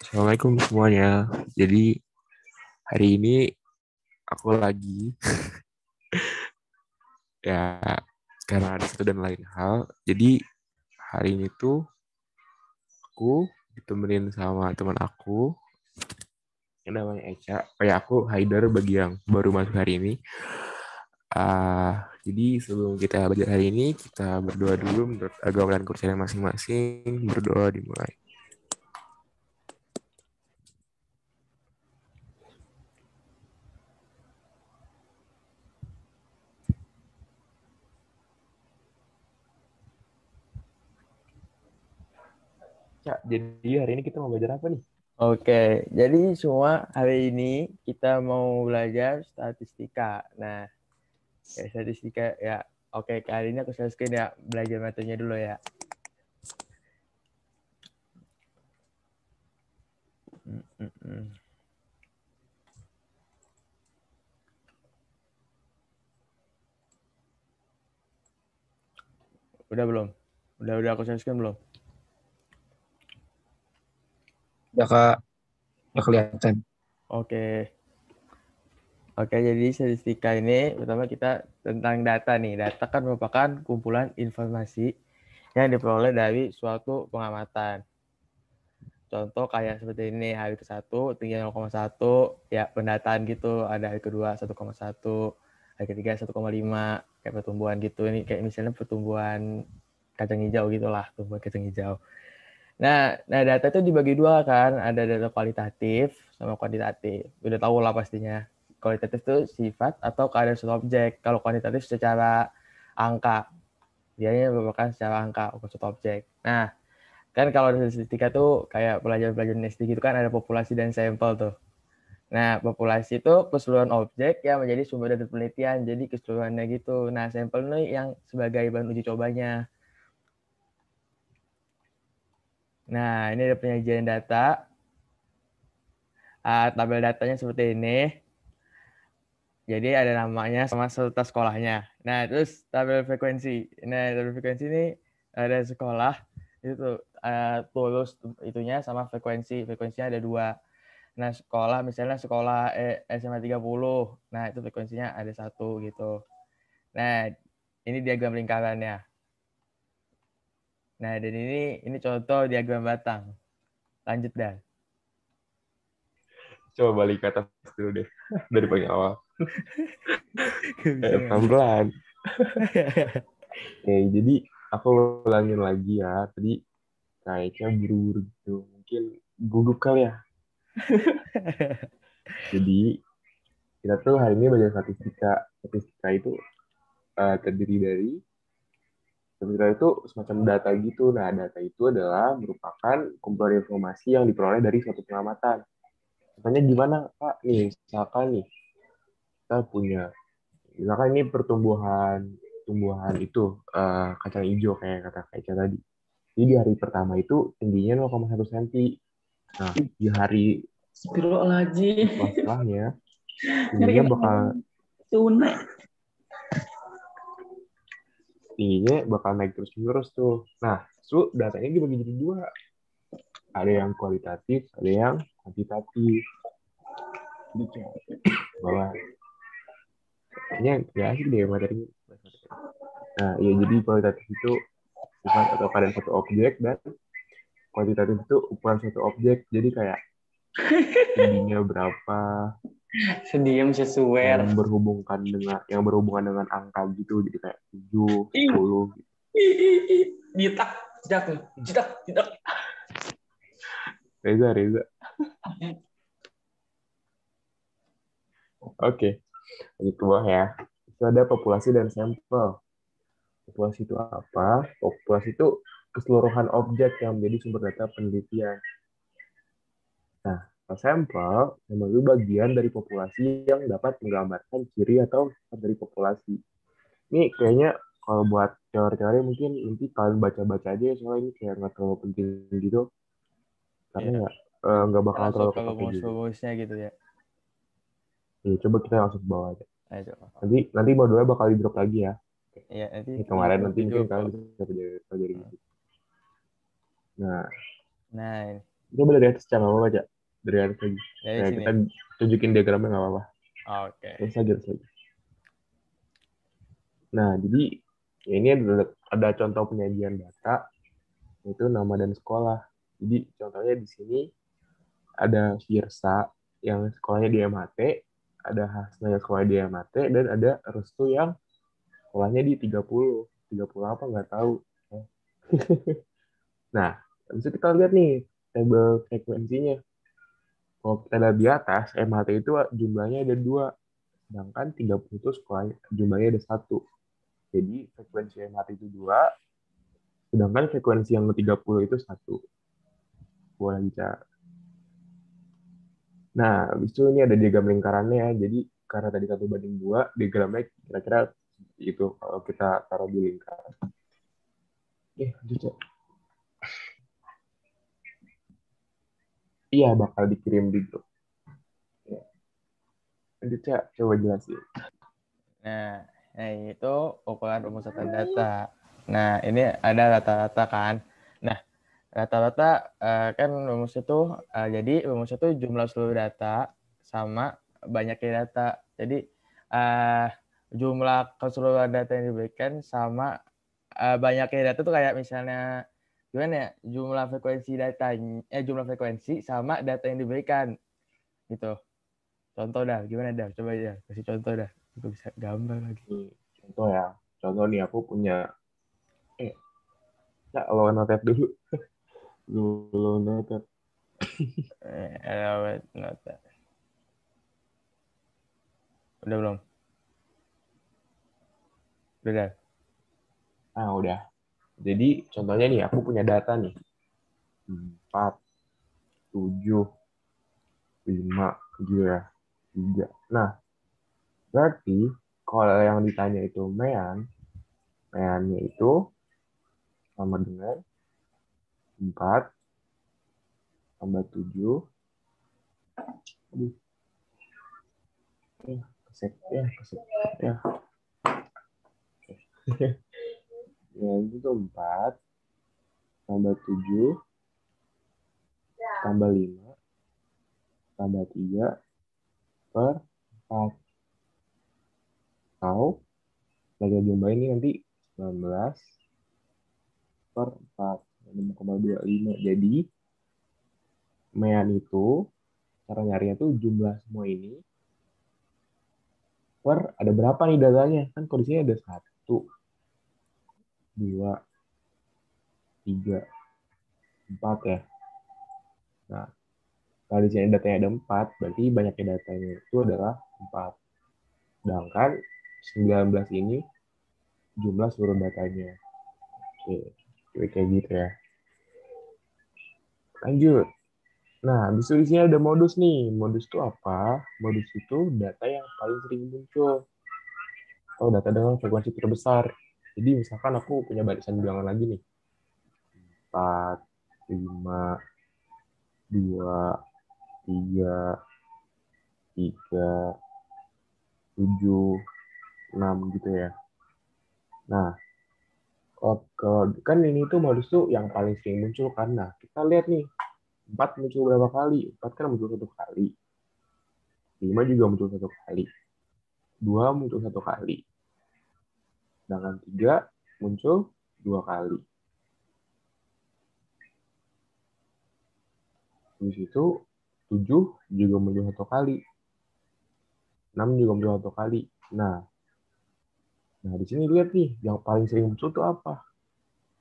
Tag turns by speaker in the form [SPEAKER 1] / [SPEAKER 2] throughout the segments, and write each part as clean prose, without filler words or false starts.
[SPEAKER 1] Assalamualaikum semuanya. Jadi hari ini aku lagi ya karena ada satu dan lain hal. Jadi hari ini tuh aku ditemenin sama teman aku yang namanya Eca. Kayak aku Haidar bagi yang baru masuk hari ini. Jadi sebelum kita belajar hari ini kita berdoa dulu menurut agama dan kepercayaan masing-masing. Berdoa dimulai. Cak, jadi hari ini kita mau belajar apa nih?
[SPEAKER 2] Oke, jadi semua hari ini kita mau belajar statistika. Nah, statistika ya. Oke, kali ini aku selesai ya belajar metodenya dulu ya. Udah belum? Udah aku selesai belum?
[SPEAKER 3] Udah Kak, udah kelihatan.
[SPEAKER 2] Oke. Oke, jadi statistika ini pertama kita tentang data nih. Data kan merupakan kumpulan informasi yang diperoleh dari suatu pengamatan. Contoh kayak seperti ini, hari ke-1 tinggi 0,1, ya pendataan gitu. Ada hari kedua 1,1, hari ketiga 1,5, kayak pertumbuhan gitu. Ini kayak misalnya pertumbuhan kacang hijau gitulah, tumbuhan kacang hijau. Nah, data itu dibagi dua kan, ada data kualitatif sama kuantitatif. Udah tahu lah pastinya. Kualitatif itu sifat atau keadaan suatu objek. Kalau kuantitatif secara angka. Dia merupakan secara angka, bukan suatu objek. Nah, kan kalau ada statistika tuh kayak pelajaran-pelajaran SD gitu kan ada populasi dan sampel tuh. Nah, populasi itu keseluruhan objek yang menjadi sumber data penelitian, jadi keseluruhannya gitu. Nah, sampel ini yang sebagai bahan uji cobanya. Nah, ini ada penyajian data. Tabel datanya seperti ini. Jadi ada namanya sama serta sekolahnya. Nah, terus tabel frekuensi. Nah, tabel frekuensi ini ada sekolah itu tulus itunya sama frekuensi. Frekuensinya ada 2. Nah, sekolah misalnya sekolah SMA 30. Nah, itu frekuensinya ada 1 gitu. Nah, ini diagram lingkarannya. Nah, dan ini contoh diagram batang. Lanjut dah.
[SPEAKER 1] Coba balik ke atas dulu deh dari paling awal.
[SPEAKER 2] Bisa
[SPEAKER 1] Pelan-pelan. Jadi aku ulangin lagi ya. Tadi kayaknya buru-buru gitu. Mungkin gugup kali ya. Jadi kita tuh hari ini belajar statistika. Statistika itu terdiri dari statistika itu semacam data gitu. Nah, data itu adalah merupakan kumpulan informasi yang diperoleh dari suatu pengamatan. Contohnya gimana, Pak? Nih, misalkan nih kita punya, misalkan ini tumbuhan itu kacang hijau kayak kata Kaica tadi. Jadi di hari pertama itu tingginya 0,1 cm. Nah, di hari
[SPEAKER 3] Astagfirullahaladzim.
[SPEAKER 1] setelahnya
[SPEAKER 3] Ngeri
[SPEAKER 1] tingginya bakal
[SPEAKER 3] banget. Tunai.
[SPEAKER 1] tingginya bakal naik terus-menerus tuh. Nah, so datanya dibagi jadi dua. Ada yang kualitatif, ada yang kuantitatif. Gitu. Bahwa kayaknya gak asik deh materinya. Nah, ya jadi kualitatif itu sifat atau keadaan satu objek dan kuantitatif itu ukuran suatu objek. Jadi kayak tingginya berapa,
[SPEAKER 3] Sediam sesuai.
[SPEAKER 1] yang berhubungan dengan angka gitu. Jadi kayak 7, 10 gitu.
[SPEAKER 3] Jitak, jitak, jitak, jitak.
[SPEAKER 1] Reza. Oke, lanjut ke bawah ya. Itu ada populasi dan sampel. Populasi itu apa? Populasi itu keseluruhan objek yang menjadi sumber data penelitian. Nah, sampel itu bagian dari populasi yang dapat menggambarkan ciri atau sifat dari populasi. Ini kayaknya kalau buat teori-teori mungkin nanti kalian baca-baca aja ya, soalnya ini kayak nggak terlalu penting gitu. Karena
[SPEAKER 2] Iya.
[SPEAKER 1] ya nggak bakal
[SPEAKER 2] Langsung
[SPEAKER 1] terlalu
[SPEAKER 2] ke
[SPEAKER 1] kepake juga.
[SPEAKER 2] rumus-rumusnya gitu ya.
[SPEAKER 1] Ya, coba kita langsung ke bawah aja.
[SPEAKER 2] Ayo coba.
[SPEAKER 1] Nanti modulnya bakal di drop lagi ya.
[SPEAKER 2] Iya, nanti
[SPEAKER 1] Ini kemarin nanti
[SPEAKER 2] di
[SPEAKER 1] mungkin
[SPEAKER 2] grup
[SPEAKER 1] kalian
[SPEAKER 2] kok.
[SPEAKER 1] bisa pelajari gitu. Nah,
[SPEAKER 2] Nah,
[SPEAKER 1] Coba dari atas Cak, nggak apa-apa Cak. Dari atas lagi.
[SPEAKER 2] Dari
[SPEAKER 1] Nah,
[SPEAKER 2] sini.
[SPEAKER 1] kita tunjukin diagramnya nggak apa-apa.
[SPEAKER 2] Oke.
[SPEAKER 1] Terus lagi. Nah, jadi ini ada contoh penyajian data, yaitu nama dan sekolah. Jadi contohnya di sini ada Firsa yang sekolahnya di MHT, ada Hasna yang sekolahnya di MHT, dan ada Restu yang sekolahnya di 30. 30 apa nggak tahu. Nah, habis itu kita lihat nih tabel frekuensinya. Kalau kita lihat di atas, MHT itu jumlahnya ada 2, sedangkan 30 itu sekolahnya jumlahnya ada 1. Jadi frekuensi MHT itu 2, sedangkan frekuensi yang ke-30 itu 1. Boleh bicara. Nah, habis itu ini ada diagram lingkarannya ya. Jadi karena tadi 1:2, diagramnya kira-kira itu kalau kita taruh di lingkaran. Lanjut ya. Iya, bakal dikirim di grup. Ya. Lanjut ya, coba jelasin.
[SPEAKER 2] Nah, itu ukuran pemusatan data. Nah, ini ada rata-rata kan. Nah, rata-rata kan rumus itu jadi rumus itu jumlah seluruh data sama banyaknya data. Jadi jumlah keseluruhan data yang diberikan sama banyaknya data tuh kayak misalnya gimana ya, jumlah frekuensi sama data yang diberikan gitu. Contoh dah, gimana dah? Coba ya, kasih contoh dah. Gue bisa gambar lagi.
[SPEAKER 1] Nih, contoh ya. Contoh nih aku punya ya, lo notet dulu. Lo notet.
[SPEAKER 2] Nota. Udah belum? Udah.
[SPEAKER 1] Ah, udah. Jadi contohnya nih, aku punya data nih. 4, 7, 5, gitu ya. 3. Nah, berarti kalau yang ditanya itu meannya itu sama dengan 4 tambah 7. Aduh, keset. Ya. Mean itu 4 tambah 7 tambah 5 tambah 3 per 4. Atau bagi jumlah ini nanti 19 per 4. 6,25. Jadi mean itu cara nyarinya tuh jumlah semua ini per ada berapa nih datanya, kan kondisinya ada 1, 2, 3, 4 ya. Nah, kalau di sini datanya ada 4, berarti banyaknya datanya itu adalah 4. Sedangkan 19 ini jumlah seluruh datanya. Oke, kayak gitu ya. Lanjut. Nah, habis itu di sini ada modus nih. Modus itu apa? Modus itu data yang paling sering muncul. Atau data dengan frekuensi terbesar. Jadi misalkan aku punya barisan bilangan lagi nih. 4, 5, 2, 3, 7, 6 gitu ya. Nah, kan ini tuh modus tuh yang paling sering muncul kan. Nah, kita lihat nih. 4 muncul berapa kali? 4 kan muncul 1 kali. 5 juga muncul 1 kali. 2 muncul 1 kali. Sedangkan 3 muncul 2 kali. Di situ 7 juga muncul 1 kali. 6 juga muncul 1 kali. Nah, di sini lihat nih, yang paling sering muncul tuh apa?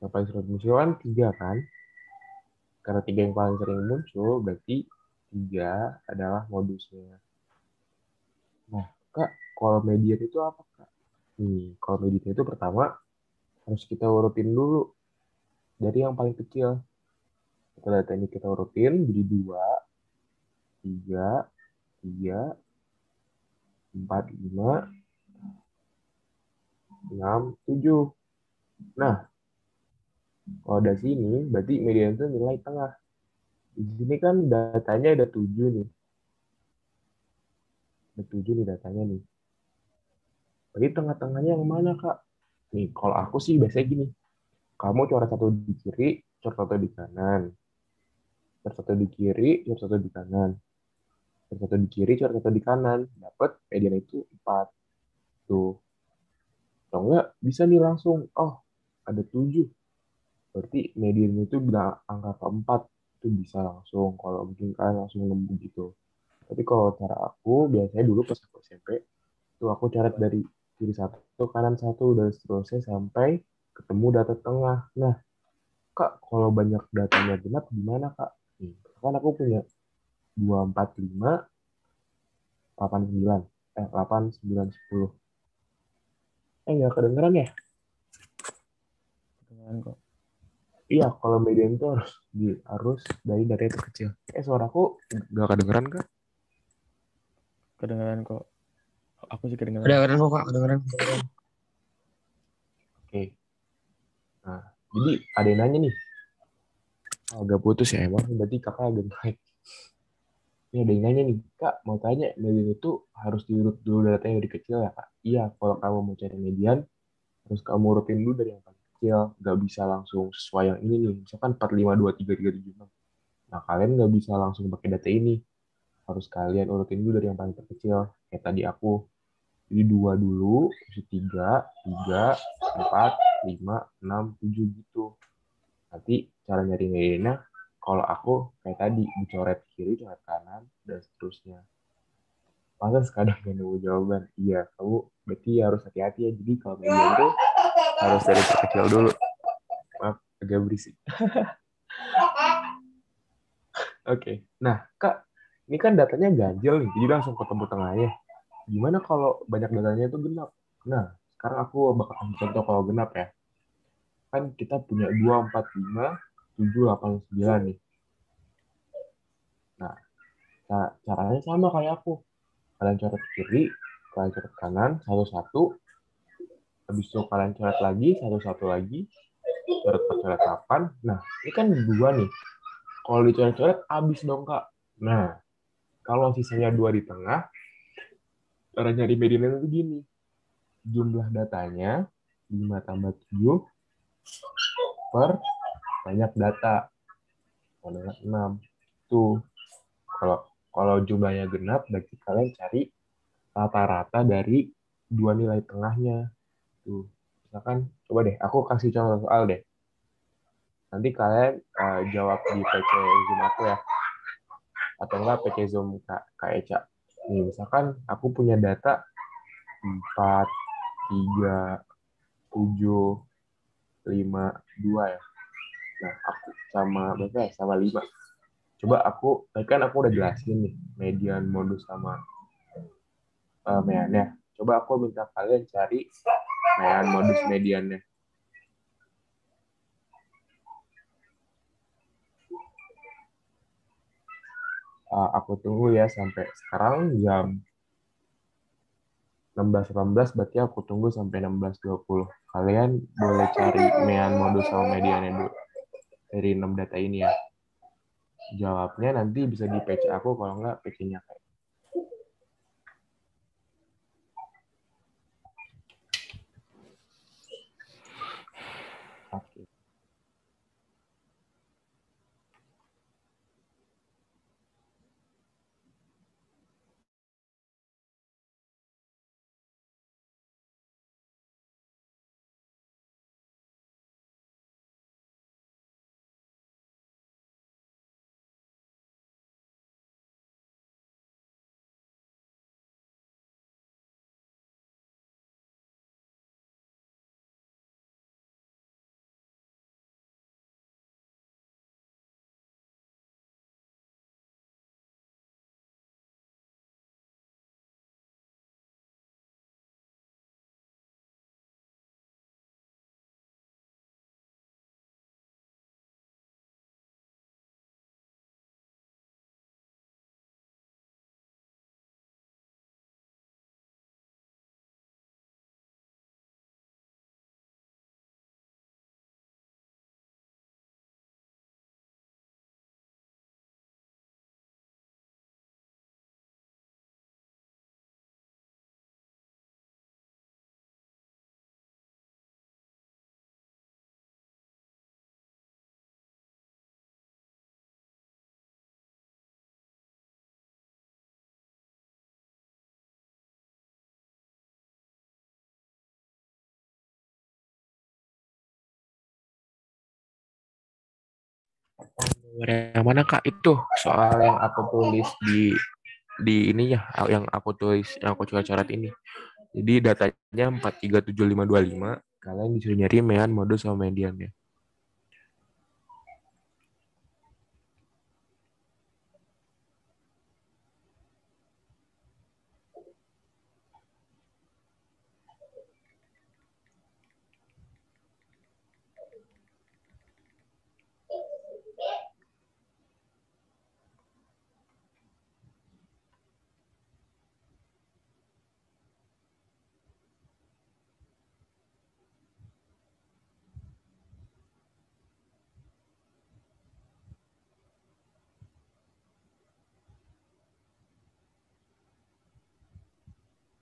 [SPEAKER 1] Yang paling sering muncul kan 3 kan? Karena 3 yang paling sering muncul, berarti 3 adalah modusnya. Nah, Kak, kalau median itu apa, Kak? Nih, kalau median itu pertama, harus kita urutin dulu. Dari yang paling kecil. Kita data ini kita urutin, jadi 2, 3, 3, 4, 5, 6, 7. Nah, kalau dari sini, berarti median itu nilai tengah. Di sini kan datanya ada 7 nih. Ada 7 nih datanya nih. Berarti tengah-tengahnya yang mana, Kak? Nih, kalau aku sih biasanya gini. Kamu coret 1 di kiri, coret 1 di kanan. chart satu di kiri, chart satu di kanan. Chart satu di kiri, chart satu di kanan. Dapat median itu 4. Tuh. Atau enggak, bisa nih langsung, oh ada 7. Berarti median itu bila angka keempat. Itu bisa langsung, kalau mungkin kalian langsung nemu gitu. Tapi kalau cara aku, biasanya dulu pas aku SMP, itu aku coret dari kiri satu, kanan satu, dan seterusnya sampai ketemu data tengah. Nah, Kak, kalau banyak datanya genap gimana, Kak? Nih, kan aku punya 245, 89, 8, 9, 10. Nggak kedengeran ya?
[SPEAKER 2] Kedengeran kok.
[SPEAKER 1] Iya, kalau median itu harus dari data itu kecil. Suaraku nggak kedengeran, Kak?
[SPEAKER 2] Kedengeran kok. Aku sih kedengeran.
[SPEAKER 3] Kedengeran kok, Kak. Kedengeran.
[SPEAKER 1] Oke. Nah, jadi ada yang nanya nih. Agak putus ya, emang berarti kakak agak naik. Ini ada yang nanya nih, Kak, mau tanya, median itu harus diurut dulu datanya dari kecil ya, Kak? Iya, kalau kamu mau cari median, harus kamu urutin dulu dari yang paling kecil. Nggak bisa langsung sesuai yang ini nih. Misalkan 4, 5, 2, 3, 3, 7, 6. Nah, kalian nggak bisa langsung pakai data ini. Harus kalian urutin dulu dari yang paling terkecil. Kayak tadi aku. Jadi 2 dulu, terus 3, 3, 4, 5, 6, 7 gitu. Nanti cara nyari mediannya, kalau aku kayak tadi, dicoret kiri, coret kanan, dan seterusnya. Masa kadang gak nemu jawaban? Iya, kamu berarti harus hati-hati ya. Jadi kalau median itu harus dari terkecil dulu. Maaf, agak berisik. Oke. Nah, Kak, ini kan datanya ganjil nih, jadi langsung ketemu tengahnya. Gimana kalau banyak datanya itu genap? Nah, sekarang aku bakal kasih contoh kalau genap ya. Kan kita punya 2, 4, 5, 7, 8, 9 nih. Nah, caranya sama kayak aku. Kalian coret kiri, kalian coret kanan, satu-satu. Habis itu kalian coret lagi, satu-satu lagi. Coret per coret 8. Nah, ini kan 2 nih. Kalau dicoret-coret, habis dong, Kak. Nah, kalau sisanya 2 di tengah, cara nyari median itu gini. Jumlah datanya 5 tambah 7 per banyak data. Kalau 6. Tuh. Kalau kalau jumlahnya genap, berarti kalian cari rata-rata dari dua nilai tengahnya. Tuh. Misalkan, coba deh, aku kasih contoh soal deh. Nanti kalian jawab di PC Zoom aku ya. Atau enggak PC Zoom Kak Eca. Nih, misalkan aku punya data 4, 3, 7, 5, 2 ya. Nah, aku sama berapa ya? Sama 5. Coba kan aku udah jelasin nih, median, modus, sama meannya. Coba aku minta kalian cari mean, modus, mediannya. Aku tunggu ya sampai sekarang jam 16.18, berarti aku tunggu sampai 16.20. Kalian boleh cari mean, modus, sama mediannya dulu dari 6 data ini ya. Jawabnya nanti bisa di PC aku, kalau nggak PC-nya kayak. Oke. Yang mana Kak itu soal yang aku tulis di ini ya, yang aku tulis, yang aku coret-coret ini. Jadi datanya 437525. Kalian disuruh nyari mean, modus, sama mediannya.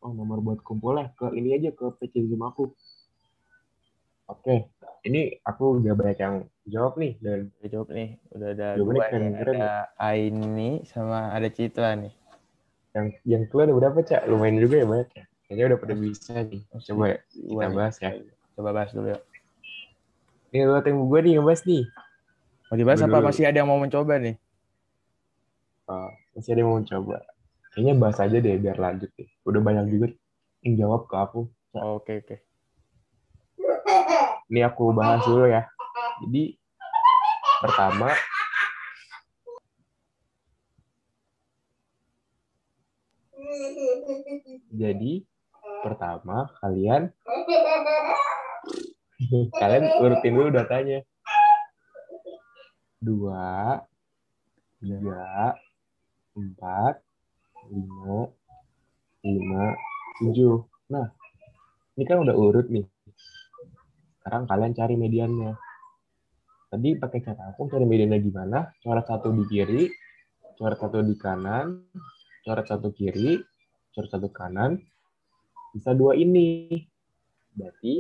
[SPEAKER 1] Oh, nomor buat kumpulnya ke ini aja, ke PC Zoom aku. Oke, ini aku udah banyak yang jawab nih, dan
[SPEAKER 2] Udah jawab nih. Udah ada
[SPEAKER 1] jawabannya
[SPEAKER 2] 2 nih.
[SPEAKER 1] keren-keren
[SPEAKER 2] Ada
[SPEAKER 1] nih.
[SPEAKER 2] Aini sama ada Citra nih.
[SPEAKER 1] Yang keluar ada berapa, Cak? Lumayan juga ya banyak ya. Kayaknya udah pada bisa nih. Coba ya,
[SPEAKER 2] Masih
[SPEAKER 1] kita
[SPEAKER 2] 2 nih.
[SPEAKER 1] bahas ya.
[SPEAKER 2] Coba bahas dulu ya.
[SPEAKER 1] Ini lo yang gue nih ngebahas nih.
[SPEAKER 2] Mau dibahas
[SPEAKER 1] Gue
[SPEAKER 2] apa?
[SPEAKER 1] dulu.
[SPEAKER 2] Masih ada yang mau mencoba nih?
[SPEAKER 1] Masih ada yang mau coba. Kayaknya bahas aja deh biar lanjut deh. Udah banyak juga yang jawab ke aku. Cak.
[SPEAKER 2] Oke, oke.
[SPEAKER 1] Ini aku bahas dulu ya. Jadi pertama, kalian urutin dulu datanya. 2, 3, 4, 5, 7. Nah, ini kan udah urut nih. Sekarang kalian cari mediannya. Tadi pakai cara aku cari mediannya gimana? Coret 1 di kiri, coret 1 di kanan, coret 1 kiri, coret 1 kanan, bisa 2 ini. Berarti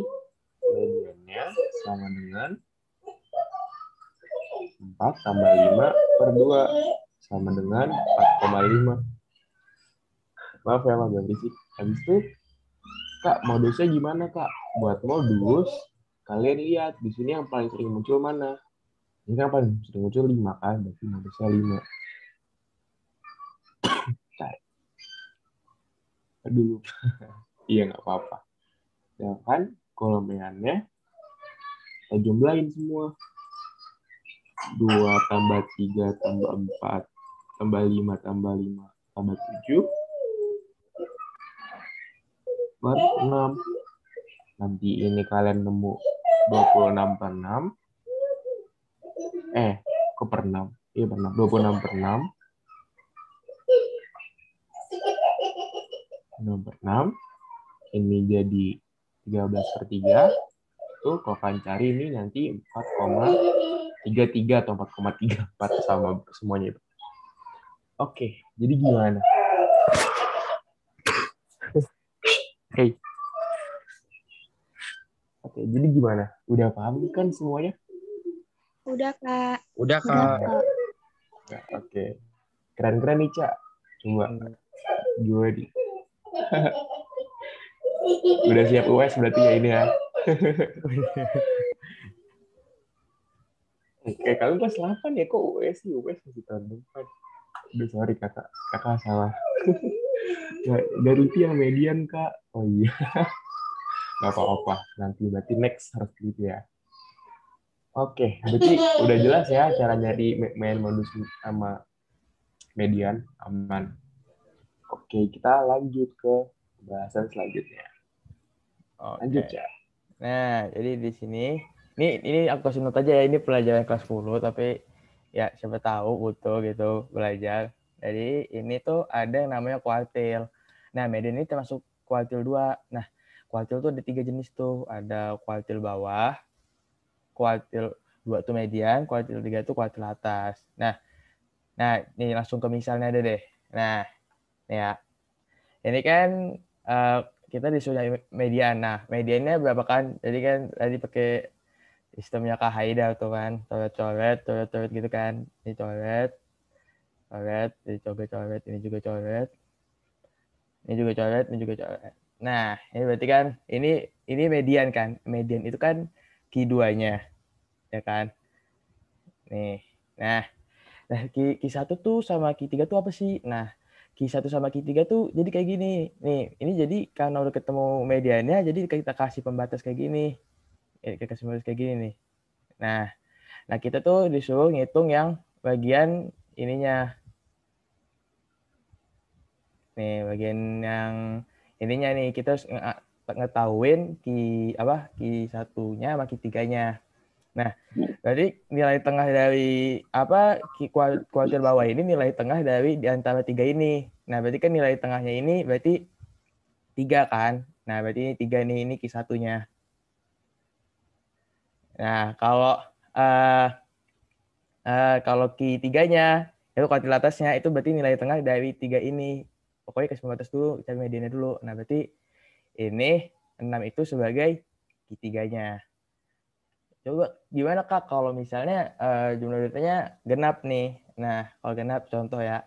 [SPEAKER 1] mediannya sama dengan 4 tambah 5 per 2 sama dengan 4,5. Maaf ya, agak berisik. Habis itu, Kak, modusnya gimana, Kak? Buat modus, kalian lihat di sini yang paling sering muncul mana. Ini kan paling sering muncul 5 kan, berarti modusnya 5. Dulu. Iya, nggak apa-apa. Ya kan, kolomeannya kita jumlahin semua. 2 tambah 3 tambah 4 tambah 5 tambah 5 tambah 7 per 6. Nanti ini kalian nemu 26 per 6. Kok per 6? Iya per 6. 26 per 6. 6 per 6. Ini jadi 13 per 3. Tuh, kalau kalian cari ini nanti 4,33 atau 4,34 sama semuanya itu. Oke, jadi gimana? Hey. Oke, jadi gimana? Udah paham kan semuanya?
[SPEAKER 4] Udah, Kak.
[SPEAKER 3] Udah,
[SPEAKER 4] Udah,
[SPEAKER 3] Kak.
[SPEAKER 4] Kak.
[SPEAKER 1] Nah, oke. Keren-keren nih, Cak. Coba gue di. Udah siap US berarti ya ini ya. Oke, kalian kelas 8 ya? Kok US sih? US masih tahun depan. Aduh, sorry kakak. Kakak salah. Dari itu yang median, Kak. Oh iya. Gak apa-apa. Nanti berarti next harus gitu ya. Oke, berarti udah jelas ya cara nyari main modus sama median aman. Oke, kita lanjut ke bahasan selanjutnya. Lanjut
[SPEAKER 2] Oke.
[SPEAKER 1] ya.
[SPEAKER 2] Nah, jadi di sini ini aku kasih note aja ya, ini pelajaran kelas 10 tapi ya siapa tahu butuh gitu belajar. Jadi ini tuh ada yang namanya kuartil. Nah, median ini termasuk kuartil 2. Nah, kuartil tuh ada 3 jenis tuh. Ada kuartil bawah, kuartil 2 tuh median, kuartil 3 tuh kuartil atas. Nah, ini langsung ke misalnya ada deh. Nah, ya. Ini kan kita disuruh median. Nah, mediannya berapa kan? Jadi kan tadi pakai sistemnya Kak Haida tuh kan, coret gitu kan. Ini coret, ini coret, ini juga coret, ini juga coret, ini juga coret. Nah, ini berarti kan ini median kan. Median itu kan Q2-nya, ya kan? Nih. Nah, Q1 tuh sama Q3 tuh apa sih? Nah, Q1 sama Q3 tuh jadi kayak gini. Nih, ini jadi karena udah ketemu mediannya, jadi kita kasih pembatas kayak gini. Kita kasih pembatas kayak gini nih. Nah kita tuh disuruh ngitung yang bagian ininya. Nih, bagian yang ininya nih, kita harus ngetahuin Q1-nya sama Q3-nya. Nah, berarti nilai tengah dari kuartil bawah ini nilai tengah dari di antara 3 ini. Nah, berarti kan nilai tengahnya ini berarti 3 kan? Nah, berarti ini 3 nih, ini Q1-nya. Nah, kalau Q3-nya itu kuartil atasnya itu berarti nilai tengah dari 3 ini. Pokoknya kasih pembatas dulu, cari mediannya dulu. Nah, berarti ini 6 itu sebagai Q3-nya. Coba gimana Kak kalau misalnya jumlah datanya genap nih. Nah, kalau genap contoh ya.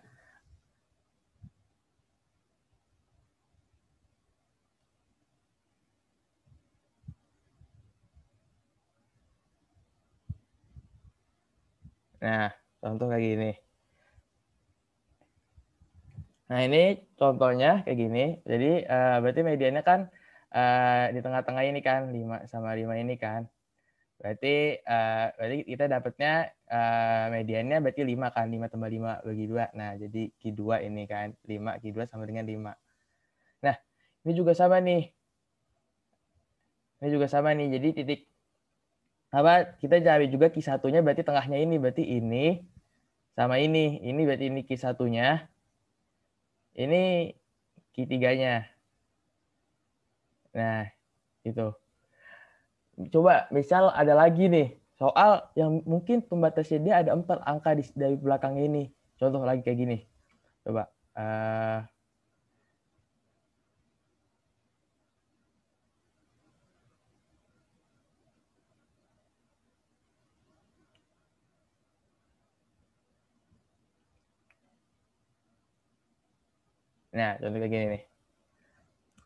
[SPEAKER 2] Nah, contoh kayak gini. Nah, ini contohnya kayak gini. Jadi berarti mediannya kan di tengah-tengah ini kan 5 sama 5 ini kan. Berarti kita dapatnya mediannya berarti 5 kan, 5 tambah 5 bagi 2. Nah, jadi Q2 ini kan, 5 Q2 sama dengan 5. Nah, ini juga sama nih. Jadi titik kita cari juga Q1-nya berarti tengahnya ini, berarti ini sama ini. Ini berarti ini Q1-nya. Ini Q3-nya. Nah, itu. Coba misal ada lagi nih soal yang mungkin pembatasnya dia ada 4 angka dari belakang ini. Contoh lagi kayak gini. Coba. Nah, contoh kayak gini nih.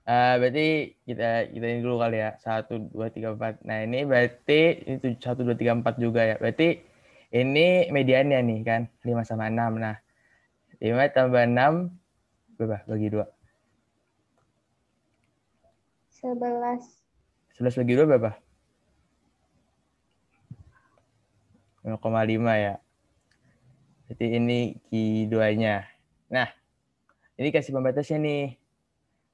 [SPEAKER 2] Berarti kita ini dulu kali ya. 1, 2, 3, 4. Nah, ini berarti ini 1, 2, 3, 4 juga ya. Berarti ini mediannya nih kan. 5 sama 6. Nah, 5 tambah 6 berapa? Bagi 2.
[SPEAKER 4] 11.
[SPEAKER 2] 11 bagi 2 berapa? 0,5 ya. Berarti ini Q2-nya. Nah, ini kasih pembatasnya nih.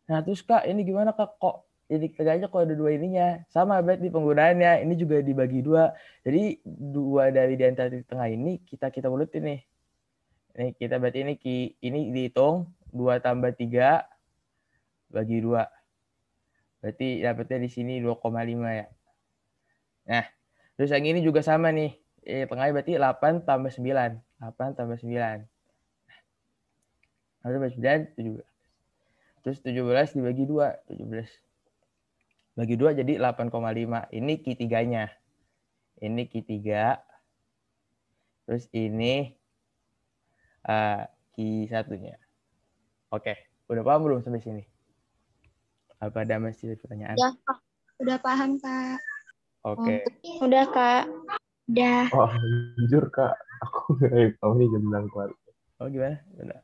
[SPEAKER 2] Nah, terus Kak, ini gimana Kak? Kok ini tegaknya kok ada 2 ininya? Sama berarti penggunaannya. Ini juga dibagi 2. Jadi 2 dari di antara titik tengah ini kita urutin nih. Ini kita berarti ini dihitung 2 tambah 3 bagi 2. Berarti dapatnya di sini 2,5 ya. Nah, terus yang ini juga sama nih. Tengahnya berarti 8 tambah 9. 8 tambah 9. 8 tambah 9, 17. Terus 17 dibagi 2. 17. Bagi 2 jadi 8,5. Ini Q3-nya. Ini Q3. Terus ini Q1-nya. Oke. Udah paham belum sampai sini? Apa ada masih pertanyaan?
[SPEAKER 4] Udah, Kak. Udah paham, Kak.
[SPEAKER 2] Oke.
[SPEAKER 4] Udah, Kak. Udah.
[SPEAKER 1] Oh, jujur Kak, aku nggak tahu nih jam kuat.
[SPEAKER 2] Oh, gimana? Benar.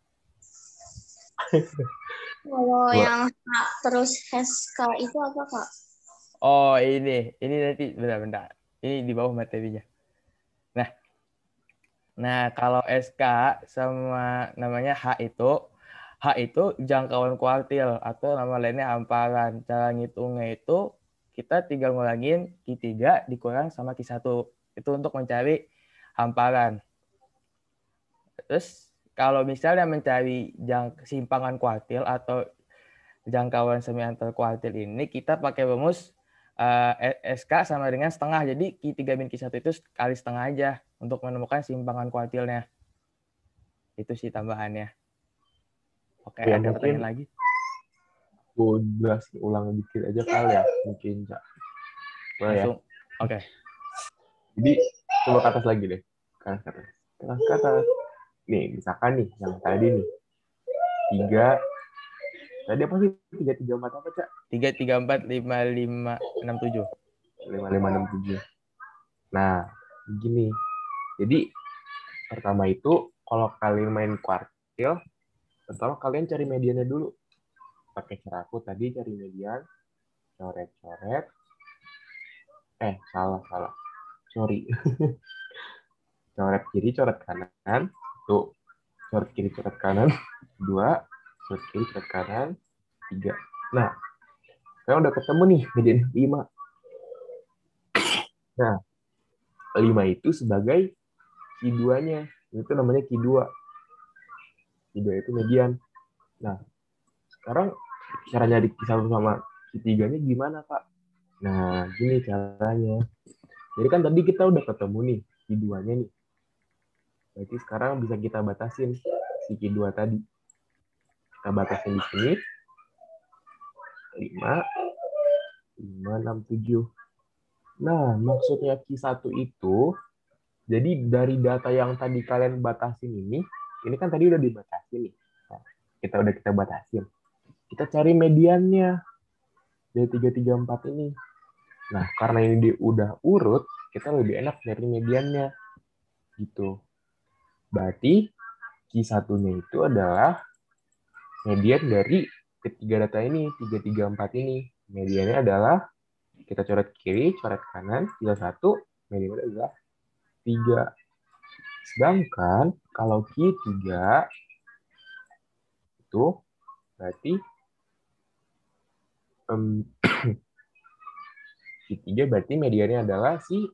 [SPEAKER 4] Kalau yang Kak terus HSK itu apa, Kak?
[SPEAKER 2] Oh, ini nanti bentar. Ini di bawah materinya. Nah, kalau SK sama namanya H itu jangkauan kuartil atau nama lainnya hamparan. Cara ngitungnya itu kita tinggal ngurangin Q3 dikurang sama Q1. Itu untuk mencari hamparan. Terus kalau misalnya mencari simpangan kuartil atau jangkauan semi antar kuartil ini, kita pakai rumus SK sama dengan setengah. Jadi Q3 min Q1 itu kali setengah aja untuk menemukan simpangan kuartilnya. Itu sih tambahannya. Oke,
[SPEAKER 1] Ya,
[SPEAKER 2] ada
[SPEAKER 1] mungkin
[SPEAKER 2] pertanyaan lagi?
[SPEAKER 1] aku jelasin ulang dikit aja kali ya, mungkin Cak. Boleh ya?
[SPEAKER 2] Langsung. Oke.
[SPEAKER 1] Jadi coba ke atas lagi deh. Ke atas. Nih, misalkan nih, yang tadi nih. 3. Tadi apa sih? 3, 3, 4 apa, Cak?
[SPEAKER 2] 3, 3, 4, 5, 5, 6, 7.
[SPEAKER 1] 5, 5, 6, 7. Nah, gini. Jadi pertama itu kalau kalian main kuartil, pertama kalian cari mediannya dulu. Pakai cara aku tadi cari median, coret-coret. Salah. Sorry. Coret kiri, coret kanan. Tuh, coret kiri, coret kanan. 2, coret kiri, coret kanan. 3. Nah, sekarang udah ketemu nih median 5. Nah, 5 itu sebagai Q2-nya. Itu namanya Q2. Q2 itu median. Nah, sekarang cara nyari Q1 sama Q3-nya gimana, Pak? Nah, gini caranya. Jadi kan tadi kita udah ketemu nih Q2-nya nih. Berarti sekarang bisa kita batasin si Q2 tadi. Kita batasin di sini. 5, 6, 7. Nah, maksudnya Q1 itu, jadi dari data yang tadi kalian batasin ini kan tadi udah dibatasin nih. Nah, kita batasin. Kita cari mediannya dari 3, 3, 4 ini. Nah, karena ini udah urut, kita lebih enak nyari mediannya. Gitu. Berarti Q1-nya itu adalah median dari ketiga data ini, 3, 3, 4 ini. Mediannya adalah, kita coret kiri, coret kanan, 1, mediannya adalah 3. Sedangkan kalau Q3 itu berarti Q3 berarti mediannya adalah si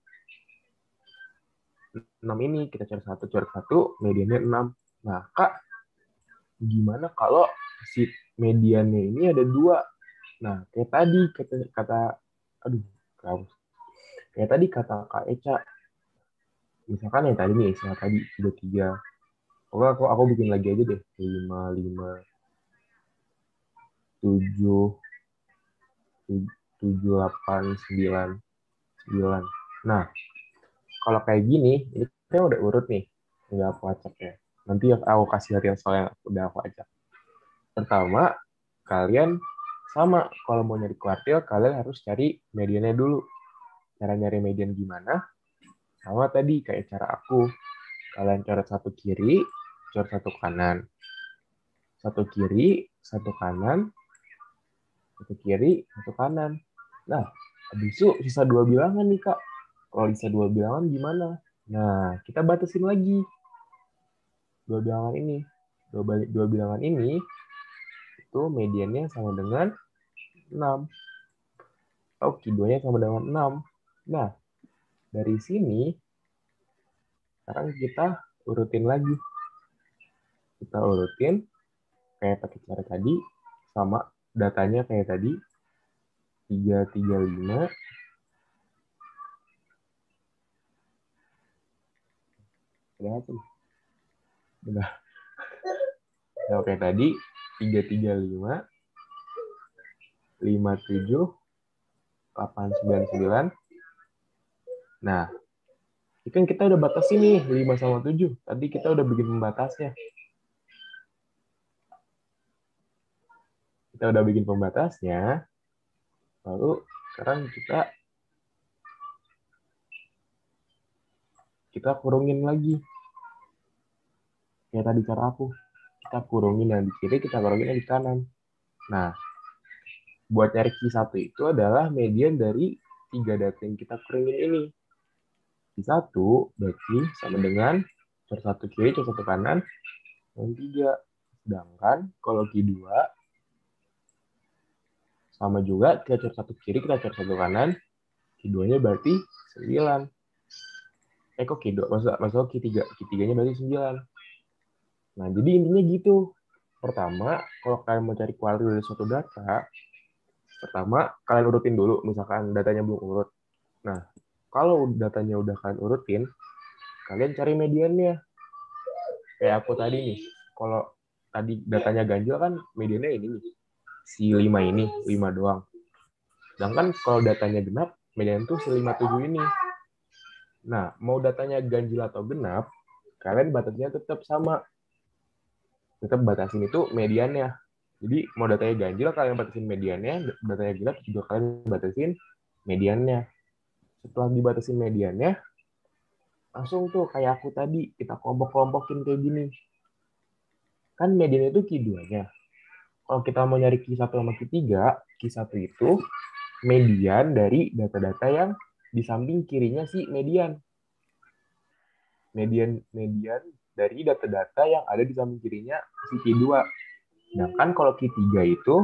[SPEAKER 1] 6 ini. Kita coret 1, mediannya 6. Nah, Kak, gimana kalau si mediannya ini ada 2? Nah, kayak tadi kata Kak Eca. Misalkan yang tadi nih, istilah tadi 3. Aku bikin lagi aja deh. 5, 7, 8, 9. Nah, kalau kayak gini, ini kan udah urut nih. Udah aku acak ya. Nanti aku kasih lihat yang soal yang udah aku acak. Pertama, kalian sama. Kalau mau nyari kuartil, kalian harus cari mediannya dulu. Cara nyari median gimana? Sama tadi, kayak cara aku. Kalian coret 1 kiri, coret 1 kanan. 1 kiri, 1 kanan. 1 kiri, 1 kanan. Nah, habis itu sisa 2 bilangan nih, Kak. Kalau sisa 2 bilangan gimana? Nah, kita batasin lagi. 2 bilangan ini. 2 bilangan ini, itu mediannya sama dengan 6. Atau Q2-nya sama dengan 6. Nah, dari sini, sekarang kita urutin lagi. Kita urutin, kayak pakai cara tadi, sama datanya kayak tadi, 3, 3, 5. Udah apa nih? Udah. Nah, kayak tadi, 3, 3, 5. 5, 7. 8, 9, 9. Nah, ini kan kita udah batasin nih, 5 sama 7. Tadi kita udah bikin pembatasnya. Kita udah bikin pembatasnya. Lalu, sekarang kita kurungin lagi. Kayak tadi cara aku. Kita kurungin yang di kiri, kita kurungin yang di kanan. Nah, buat nyari Q1 itu adalah median dari 3 data yang kita kurungin ini. Q1 berarti sama dengan coret 1 kiri, coret 1 kanan, dan 3. Sedangkan kalau Q2 sama juga, kita coret 1 kiri, kita coret 1 kanan, Q2-nya berarti 9. Kok Q2? Maksudnya Q3. Q3-nya berarti 9. Nah, jadi intinya gitu. Pertama, kalau kalian mau cari kuartil dari suatu data, pertama, kalian urutin dulu. Misalkan datanya belum urut. Nah, kalau datanya udah kalian urutin, kalian cari mediannya. Kayak aku tadi nih. Kalau tadi datanya ganjil kan mediannya ini nih. Si 5 ini, 5 doang. Sedangkan kalau datanya genap, median tuh si 5, 7 ini. Nah, mau datanya ganjil atau genap, kalian batasnya tetap sama. Tetap batasin itu mediannya. Jadi, mau datanya ganjil, kalian batasin mediannya. Datanya genap, juga kalian batasin mediannya. Setelah dibatasin mediannya, langsung tuh kayak aku tadi, kita kelompok-kelompokin kayak gini. Kan median itu Q2-nya. Kalau kita mau nyari Q1 sama Q3, Q1 itu median dari data-data yang di samping kirinya si median. Median dari data-data yang ada di samping kirinya si Q2. Sedangkan kalau Q3 itu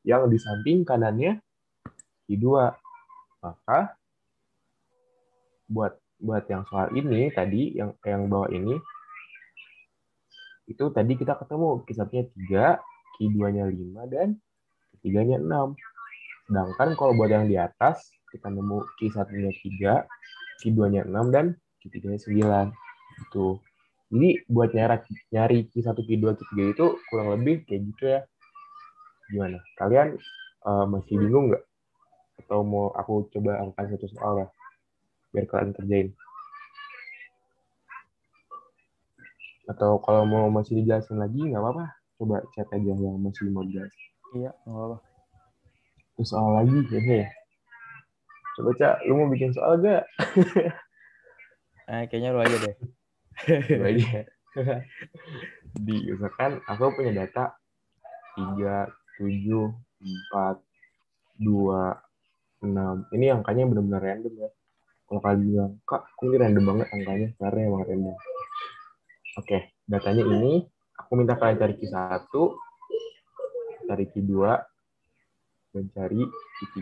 [SPEAKER 1] yang di samping kanannya Q2. Maka buat yang soal ini tadi, yang bawah ini, itu tadi kita ketemu Q1-nya 3, Q2-nya 5, dan Q3-nya 6. Sedangkan kalau buat yang di atas, kita nemu Q1-nya 3, Q2-nya 6, dan Q3-nya 9. Gitu. Jadi buat nyari Q1, Q2, Q3 itu kurang lebih kayak gitu ya. Gimana? Kalian masih bingung nggak? Atau mau aku coba angkat satu soal ya? Biar kalian kerjain. Atau kalau mau masih dijelasin lagi, nggak apa-apa. Coba chat aja yang masih mau dijelasin.
[SPEAKER 2] Iya, nggak apa-apa.
[SPEAKER 1] Terus soal lagi, ya. Coba, Cak, lu mau bikin soal gak?
[SPEAKER 2] Kayaknya lu aja deh.
[SPEAKER 1] Coba aja. Di, misalkan aku punya data 3, 7, 4, 2, 6. Ini angkanya benar-benar random ya. Kalau kalian bilang, Kak, kok ini random banget angkanya? Karena emang random. Oke, datanya ini. Aku minta kalian cari Q1, cari Q2, dan cari Q3.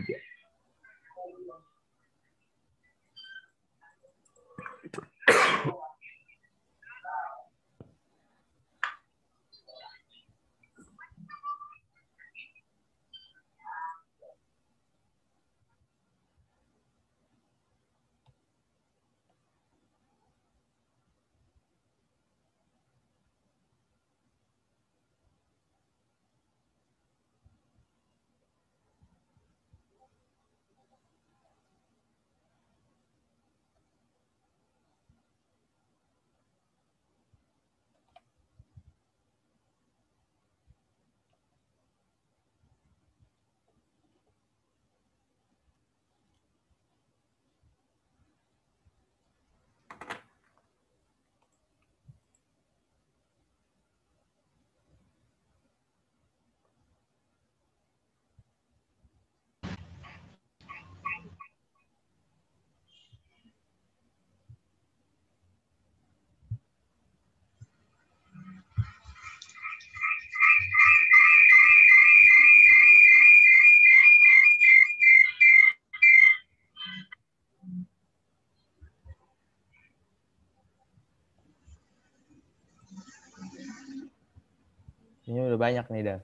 [SPEAKER 2] Ini udah banyak nih, Dal.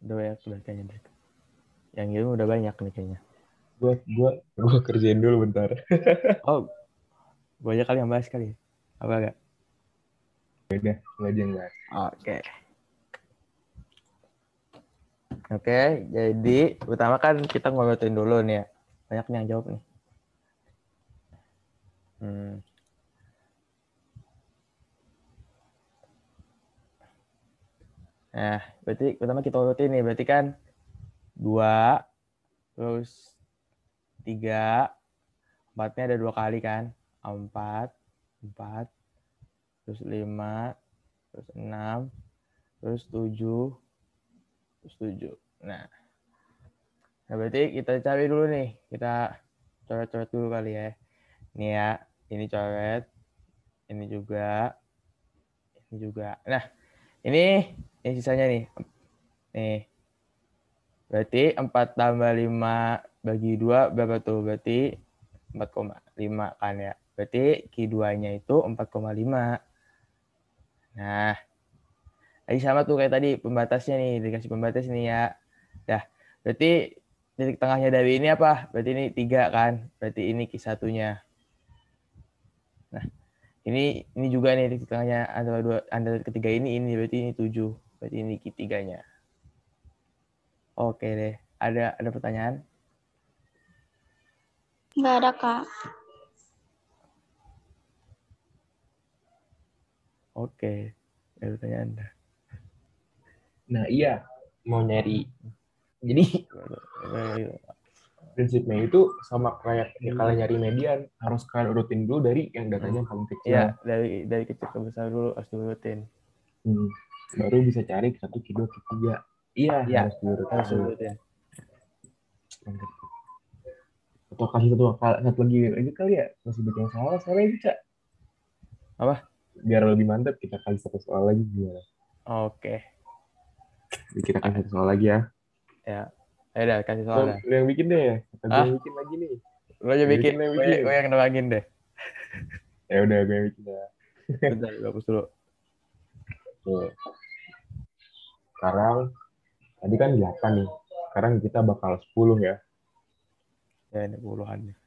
[SPEAKER 2] Udah banyak kayaknya. Yang ini udah banyak nih kayaknya.
[SPEAKER 1] Gue kerjain dulu bentar.
[SPEAKER 2] Oh, gue aja kali yang bahas kali. Apa enggak?
[SPEAKER 1] Udah, aja enggak.
[SPEAKER 2] Oke. Oke, jadi pertama kan kita ngobatin dulu nih ya. Banyak nih yang jawab nih. Nah, berarti pertama kita urutin nih. Berarti kan 2, terus 3, 4-nya ada 2 kali kan. 4, terus 5, terus 6, terus 7, terus 7. Nah, berarti kita cari dulu nih. Kita coret-coret dulu kali ya. Ini ya, ini coret. Ini juga. Ini juga. Nah, ini sisanya nih. Nih. Berarti 4 tambah 5 bagi 2 berapa tuh? Berarti 4,5 kan ya. Berarti Q2-nya itu 4,5. Nah, tadi sama tuh kayak tadi pembatasnya nih. Dikasih pembatas nih ya. Dah, berarti titik tengahnya dari ini apa? Berarti ini 3 kan? Berarti ini Q1-nya. Nah, ini juga nih titik tengahnya antara ketiga ini berarti ini 7. Berarti ini Q3-nya. Oke deh. Ada pertanyaan?
[SPEAKER 4] Nggak ada, Kak.
[SPEAKER 2] Oke. Ada pertanyaan.
[SPEAKER 1] Nah, iya. Mau nyari. Jadi, prinsipnya itu sama kayak ya kalian nyari median, harus kalian urutin dulu dari yang datanya paling kecil.
[SPEAKER 2] Iya, dari kecil ke besar dulu harus diurutin.
[SPEAKER 1] Baru bisa cari ke 1, ke 2, ke 3. Iya,
[SPEAKER 2] Iya,
[SPEAKER 1] harus diurutin
[SPEAKER 2] harus
[SPEAKER 1] dulu.
[SPEAKER 2] diurutin.
[SPEAKER 1] Atau kasih satu lagi aja kali ya, masih bikin yang salah itu, Cak.
[SPEAKER 2] Apa?
[SPEAKER 1] Biar lebih mantap, kita kasih satu soal lagi gimana?
[SPEAKER 2] Oke.
[SPEAKER 1] Jadi kita kasih satu soal lagi ya.
[SPEAKER 2] Ya. Ayo dah, kasih soal dah.
[SPEAKER 1] Lu yang bikin deh, kata gue
[SPEAKER 2] Ah?
[SPEAKER 1] yang bikin lagi nih.
[SPEAKER 2] Lo aja bikin, gue yang nebangin deh.
[SPEAKER 1] Ya udah, gue yang bikin dah.
[SPEAKER 2] Bentar, gue hapus dulu.
[SPEAKER 1] Oke. Sekarang, tadi kan 8 nih. Sekarang kita bakal 10 ya.
[SPEAKER 2] Ya, ini puluhan nih.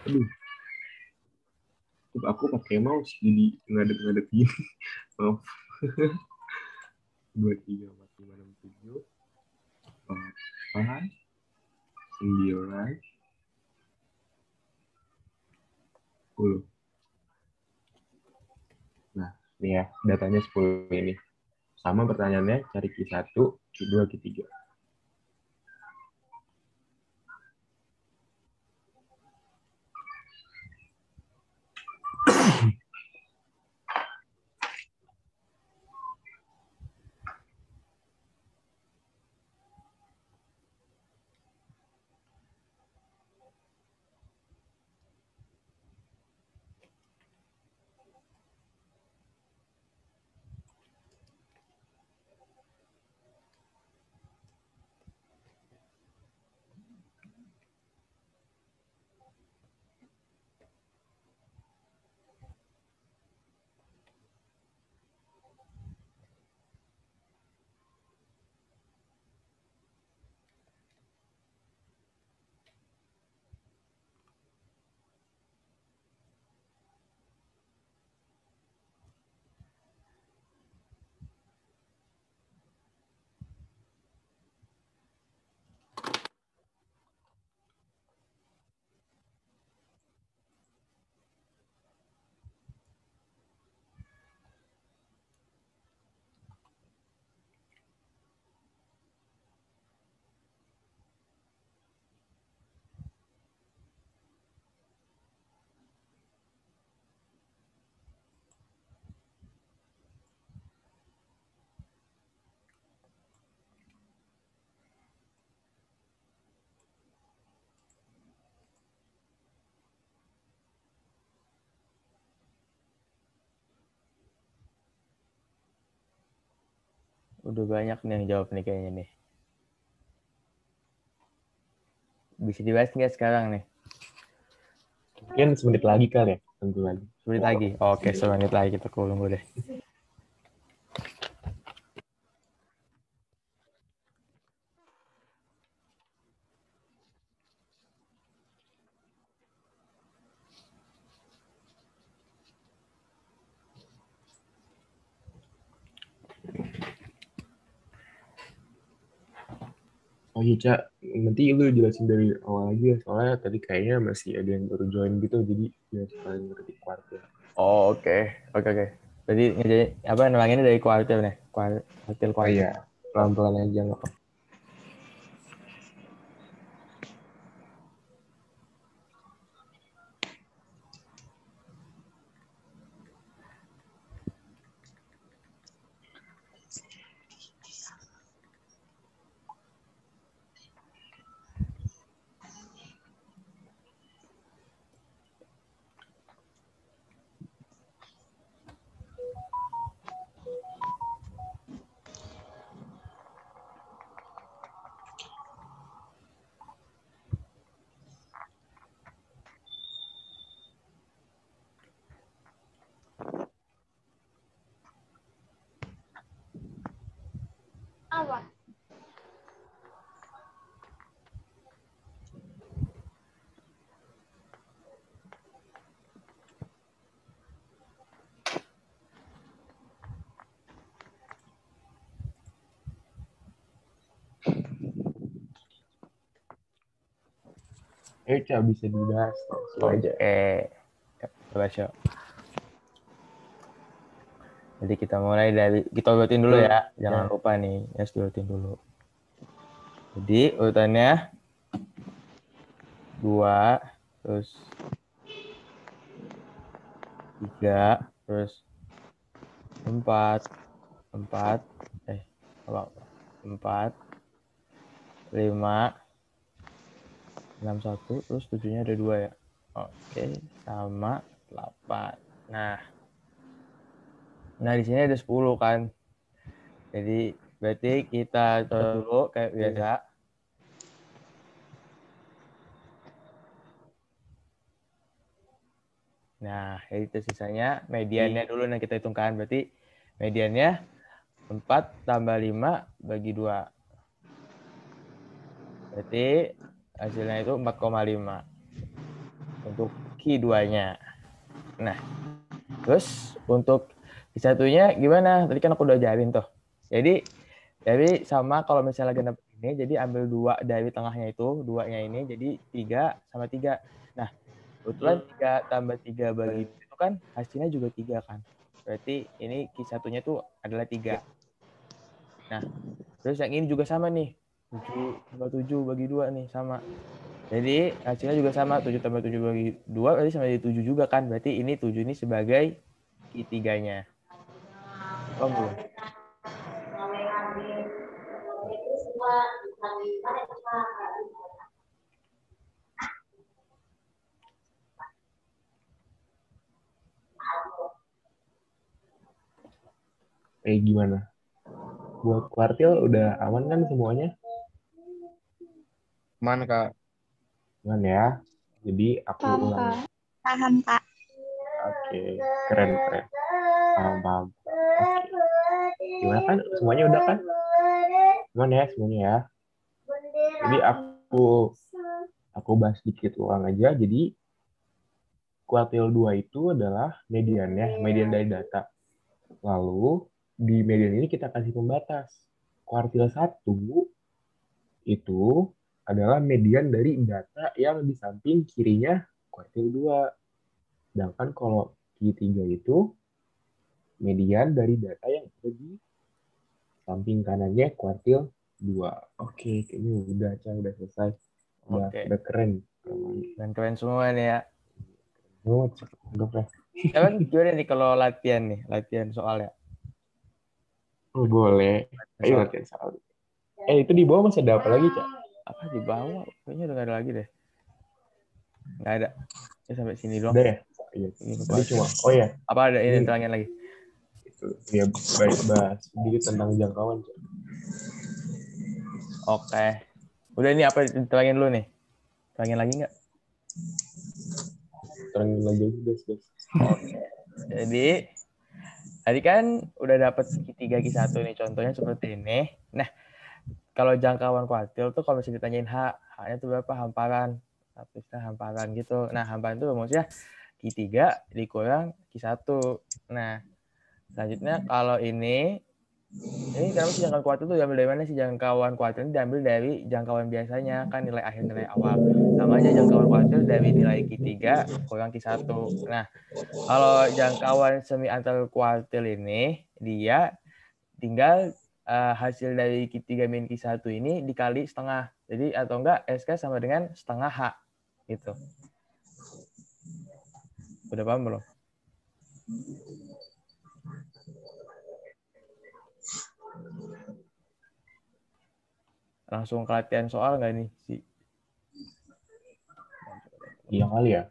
[SPEAKER 1] Aduh. Aku pakai mouse jadi ngadep-ngadep gini. Maaf. 2, 3, 4, 5, 6, 7, 8, 9, 10. Nah, ini ya, datanya 10 ini. Sama pertanyaannya, cari Q1, Q2, Q3.
[SPEAKER 2] Udah banyak nih yang jawab nih kayaknya nih. Bisa dibahas nggak sekarang nih?
[SPEAKER 1] Mungkin semenit lagi kali ya, tentu lagi.
[SPEAKER 2] Semenit lagi? Oke, semenit lagi kita tunggu deh.
[SPEAKER 1] Oh iya, Cak. Nanti lu jelasin dari awal aja. Soalnya tadi kayaknya masih ada yang baru join gitu. Jadi ya sekalian ngerti kuartil.
[SPEAKER 2] Oh, oke. Jadi ngerjain apa namanya dari kuartil nih? Kuartil.
[SPEAKER 1] Oh iya, pelan-pelan aja nggak apa.
[SPEAKER 4] Apa?
[SPEAKER 1] Cak bisa dibahas langsung aja.
[SPEAKER 2] Oke. Coba. Jadi kita mulai dari, kita urutin dulu ya. Jangan lupa nih, ya urutin dulu. Jadi urutannya 2, terus 3, terus 4, 4, 5, 6, 1, terus 7-nya ada 2 ya. Oke, sama 8. Nah di sini ada 10 kan. Jadi berarti kita coba dulu kayak biasa. Nah, itu sisanya mediannya dulu yang kita hitungkan. Berarti mediannya 4 tambah 5 bagi 2. Berarti hasilnya itu 4,5 untuk Q2-nya. Nah, terus untuk Q1-nya gimana? Tadi kan aku udah ajarin tuh. Jadi sama kalau misalnya lagi dapet ini, jadi ambil 2 dari tengahnya itu, 2-nya ini, jadi 3 sama 3. Nah, kebetulan 3 tambah 3 bagi 2 itu kan hasilnya juga 3 kan. Berarti ini Q1-nya itu adalah 3. Nah, terus yang ini juga sama nih. 7 tambah 7 bagi 2 nih, sama. Jadi hasilnya juga sama, 7 tambah 7 bagi 2, berarti sama jadi 7 juga kan. Berarti ini 7 ini sebagai Q3-nya. Paham belum?
[SPEAKER 1] Gimana? Buat kuartil udah aman kan semuanya?
[SPEAKER 5] Aman, Kak.
[SPEAKER 1] Aman ya. Jadi aku ulang.
[SPEAKER 4] Paham, Kak.
[SPEAKER 1] Oke, keren. Paham. Oke. Gimana kan? Semuanya udah kan? Aman ya semuanya ya. Jadi aku bahas sedikit ulang aja. Jadi kuartil 2 itu adalah median ya, median dari data. Lalu di median ini kita kasih pembatas. Kuartil 1 itu adalah median dari data yang di samping kirinya kuartil 2. Sedangkan kalau Q3 itu median dari data yang ada di samping kanannya kuartil 2. Oke, kayaknya udah selesai. Udah keren.
[SPEAKER 2] Dan keren semua nih ya.
[SPEAKER 1] Anggaplah.
[SPEAKER 2] Emang gimana nih kalau latihan soal ya?
[SPEAKER 1] Oh, boleh. Ayo latihan soal. Itu di bawah masih ada apa lagi, Cak?
[SPEAKER 2] Apa di bawah? Kayaknya udah nggak ada lagi deh. Nggak ada. Ya sampai sini doang.
[SPEAKER 1] Udah ya? Iya. Tadi cuma, ya.
[SPEAKER 2] Apa ada ini terangin lagi?
[SPEAKER 1] Itu ya, bahas sedikit tentang jangkauan, Cak.
[SPEAKER 2] Oke. Udah ini apa terangin dulu nih? Terangin lagi nggak?
[SPEAKER 1] Terangin lagi, guys.
[SPEAKER 2] Oke. Jadi tadi kan udah dapat Q3, Q1 nih. Contohnya seperti ini. Nah, kalau jangkauan kuartil tuh kalau misalnya ditanyain H-nya tuh berapa? Hamparan. Hamparan gitu. Nah, hamparan itu maksudnya Q3 dikurang Q1. Nah, selanjutnya kalau ini kenapa sih jangkauan kuartil itu diambil dari mana sih? Jangkauan kuartil ini diambil dari jangkauan biasanya, kan nilai akhir nilai awal. Sama aja jangkauan kuartil dari nilai Q3 kurang Q1. Nah, kalau jangkauan semi antar kuartil ini, dia tinggal hasil dari Q3 min Q1 ini dikali setengah. Jadi atau enggak SK sama dengan setengah H. Gitu. Udah paham belum? Langsung ke latihan soal nggak nih?
[SPEAKER 1] Iya kali ya.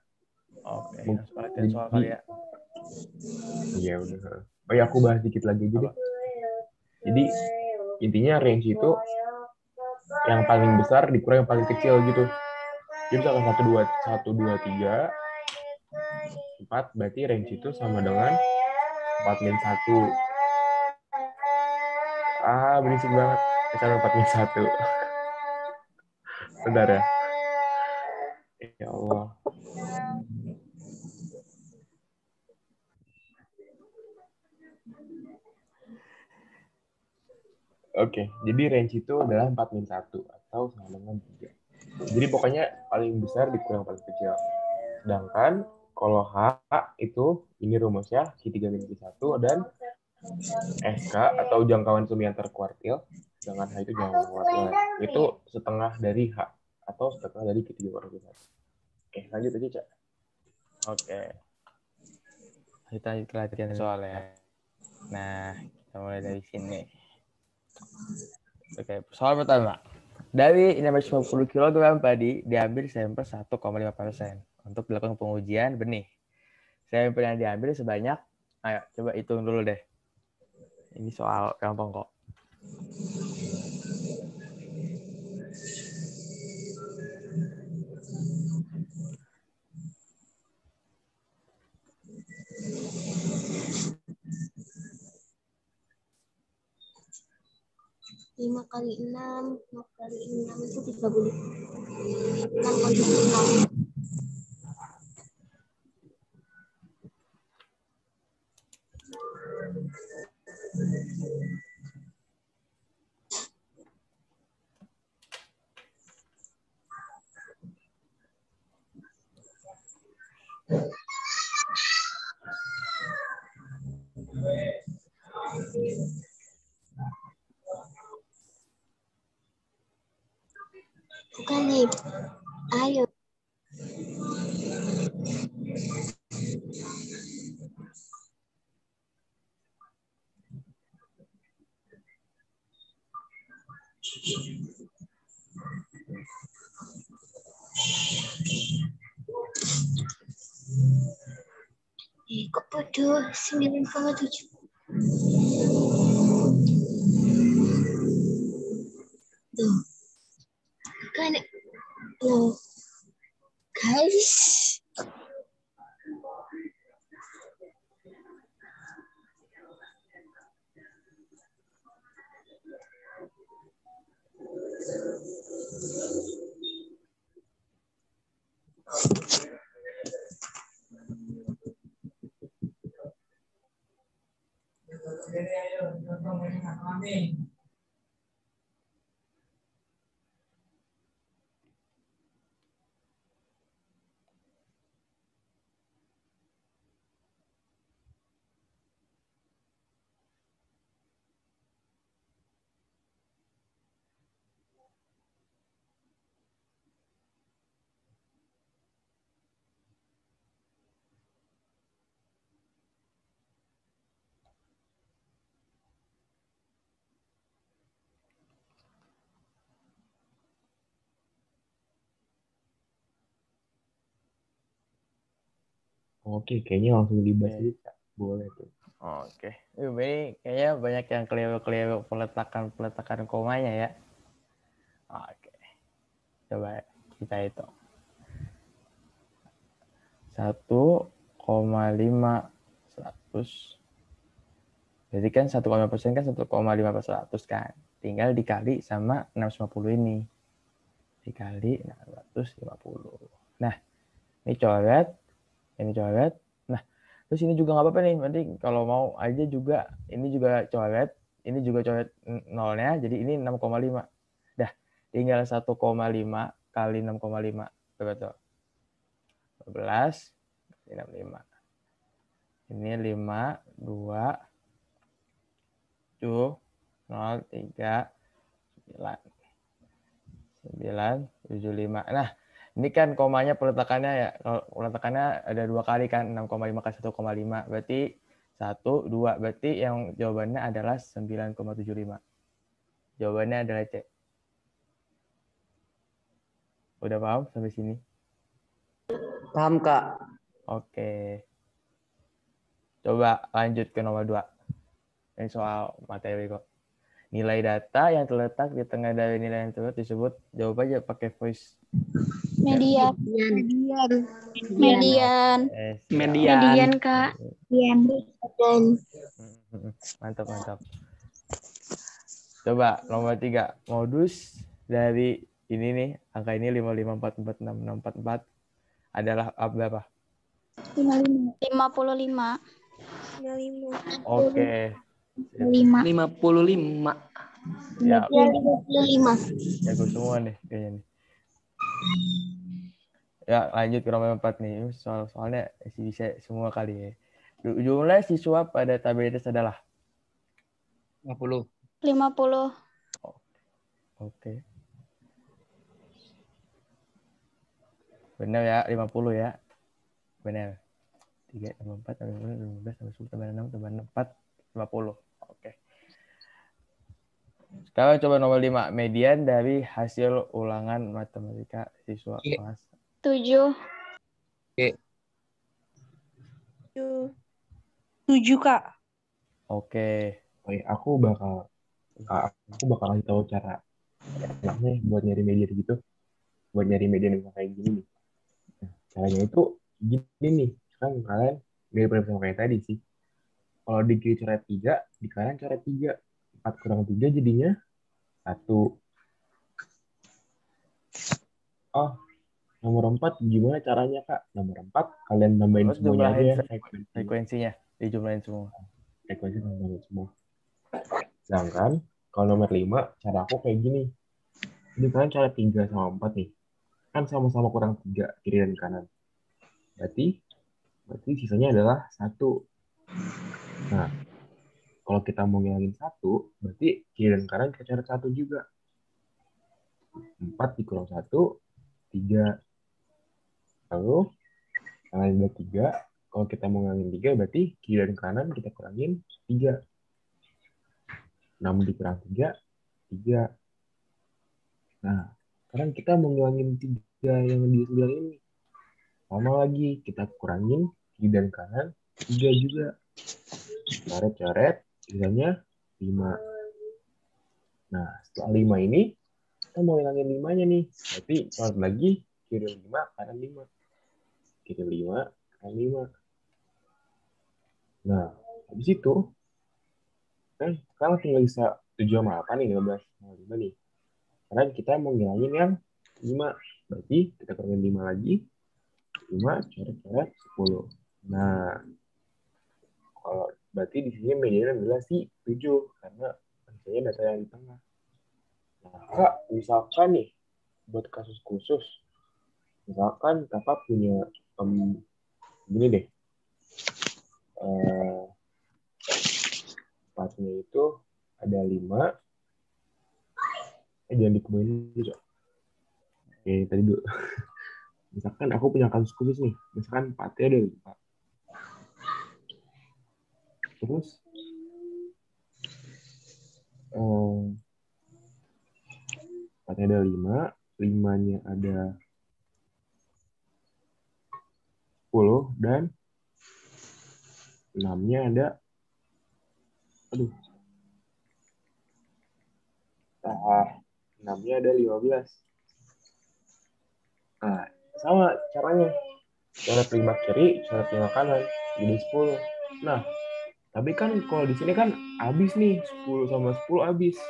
[SPEAKER 2] Oke, langsung ke latihan soal kali ya.
[SPEAKER 1] Iya udah. Ya aku bahas dikit lagi aja deh. Jadi intinya range itu yang paling besar dikurang yang paling kecil gitu. Jadi misalkan 1, 2, 3, 4, berarti range itu sama dengan 4 min 1. Berisik banget. Sama 4 min 1. Bentar ya. Ya Allah. Oke, jadi range itu adalah 4 min 1 atau sama dengan 3. Jadi pokoknya paling besar dikurang paling kecil. Sedangkan Kalau H itu ini rumusnya Q3 min Q1 dan SK atau jangkauan semiantar kuartil, sedangkan H itu jangkauan kuartil. Itu setengah dari H atau setengah dari Q3 kuartil Q1. Oke, lanjut aja, Cak.
[SPEAKER 2] Oke. Kita latihan soalnya. Nah, kita mulai dari sini. Oke, soal pertama. Dari 650 kg padi diambil sampel 1,5%. Untuk dilakukan pengujian benih. Sampel yang diambil sebanyak, ayo coba hitung dulu deh. Ini soal gampang kok.
[SPEAKER 4] Lima kali 6 itu 30. 6,6. Bukan nih. Ayo. Kok bodoh 9,7. Tuh. Kan loh. Guys.
[SPEAKER 1] Oke, kayaknya langsung dibahas aja, Cak. Boleh tuh.
[SPEAKER 2] Oke. Ini kayaknya banyak yang keliru-keliru peletakan komanya ya. Oke. Coba kita hitung. 1,5 100. Jadi kan 1,5% kan 1,5/100 kan. Tinggal dikali sama 650 ini. Dikali 650. Nah, ini coret. Ini coret. Nah, terus ini juga nggak apa-apa nih. Nanti kalau mau aja juga, ini juga coret. Ini juga coret nolnya. Jadi ini 6,5. Dah, tinggal 1,5 kali 6,5. Berapa tuh? 12. 65. Ini 5, 2, 7, 0, 3, 9, 75. Nah, ini kan komanya peletakannya ya. Kalau peletakannya ada 2 kali kan, 6,5 kali 1,5. Berarti 1, 2. Berarti yang jawabannya adalah 9,75. Jawabannya adalah C. Udah paham sampai sini?
[SPEAKER 3] Paham, Kak.
[SPEAKER 2] Oke. Coba lanjut ke nomor 2. Ini soal materi kok. Nilai data yang terletak di tengah dari nilai yang terletak disebut, jawab aja pakai voice.
[SPEAKER 4] Median. Median, Kak. Median.
[SPEAKER 2] Mantap. Coba nomor 3. Modus dari ini nih, angka ini 5544644 adalah berapa?
[SPEAKER 4] 55.
[SPEAKER 2] Oke.
[SPEAKER 3] 55.
[SPEAKER 2] Ya,
[SPEAKER 4] 55.
[SPEAKER 2] jago semua nih kayaknya nih. Ya, lanjut ke nomor 4 nih. Soalnya bisa semua kali ya. Jumlah siswa pada tabel di atas adalah
[SPEAKER 3] 50.
[SPEAKER 4] 50.
[SPEAKER 2] Oke. Benar ya, 50 ya. Benar. 3 tambah 4 tambah 5 tambah 10 tambah 6 tambah 4 50. Oke. Sekarang coba nomor 5. Median dari hasil ulangan matematika siswa
[SPEAKER 3] Iya.
[SPEAKER 2] kelas
[SPEAKER 4] 7.
[SPEAKER 5] 7, Kak.
[SPEAKER 2] Oke.
[SPEAKER 1] Oke, aku bakal kasih tahu cara enaknya buat nyari median gitu, buat nyari median yang kayak gini nih. Nah, caranya itu gini nih, kan kalian mirip sama kayak tadi sih. Kalau di kiri coret 3, di kanan coret 3. 4 kurang 3 jadinya 1. Oh, nomor 4 gimana caranya, Kak? Nomor 4 kalian tambahin
[SPEAKER 2] Terus
[SPEAKER 1] semuanya aja
[SPEAKER 2] jumlahin
[SPEAKER 1] ya, frekuensinya.
[SPEAKER 2] frekuensinya, dijumlahin semua.
[SPEAKER 1] Frekuensi tambahin semua. Sedangkan kalau nomor 5, cara aku kayak gini. Jadi kalian coret 3 sama 4 nih. Kan sama-sama kurang 3, kiri dan kanan. Berarti sisanya adalah 1. Nah, kalau kita mau ngilangin 1, berarti kiri dan kanan kita coret 1 juga. 4 dikurang 1, 3. Lalu, ngilangin 3. Kalau kita mau ngilangin 3, berarti kiri dan kanan kita kurangin 3. 6 dikurang 3, 3. Nah, sekarang kita mau ngilangin 3 yang di sebelah ini. Sama lagi, kita kurangin kiri dan kanan 3 juga. Coret-coret, sisanya 5. Nah, setelah 5 ini, kita mau hilangin 5-nya nih. Berarti coret lagi, kiri 5, kanan 5. Kiri 5, kanan 5. Nah, habis itu, kan sekarang tinggal bisa 7 sama 8 nih, 15 sama 5 nih. Karena kita mau ngilangin yang 5. Berarti kita kurangin 5 lagi. 5, coret-coret, 10. Nah, kalau berarti di sini medianya adalah si 7. Karena misalnya data yang di tengah. Nah, Kak, misalkan nih, buat kasus khusus, misalkan kakak punya gini deh, partnya itu ada 5, jangan dikemuin dulu, Cok. Oke, tadi dulu. Misalkan aku punya kasus khusus nih, misalkan partnya ada 5. Terus, partnya ada 5, 5-nya ada 10, dan 6-nya ada, 6-nya ada 15. Nah, sama caranya. Coret 5 kiri, coret 5 kanan, jadi 10. Nah, tapi kan kalau di sini kan habis nih, 10 sama 10 habis.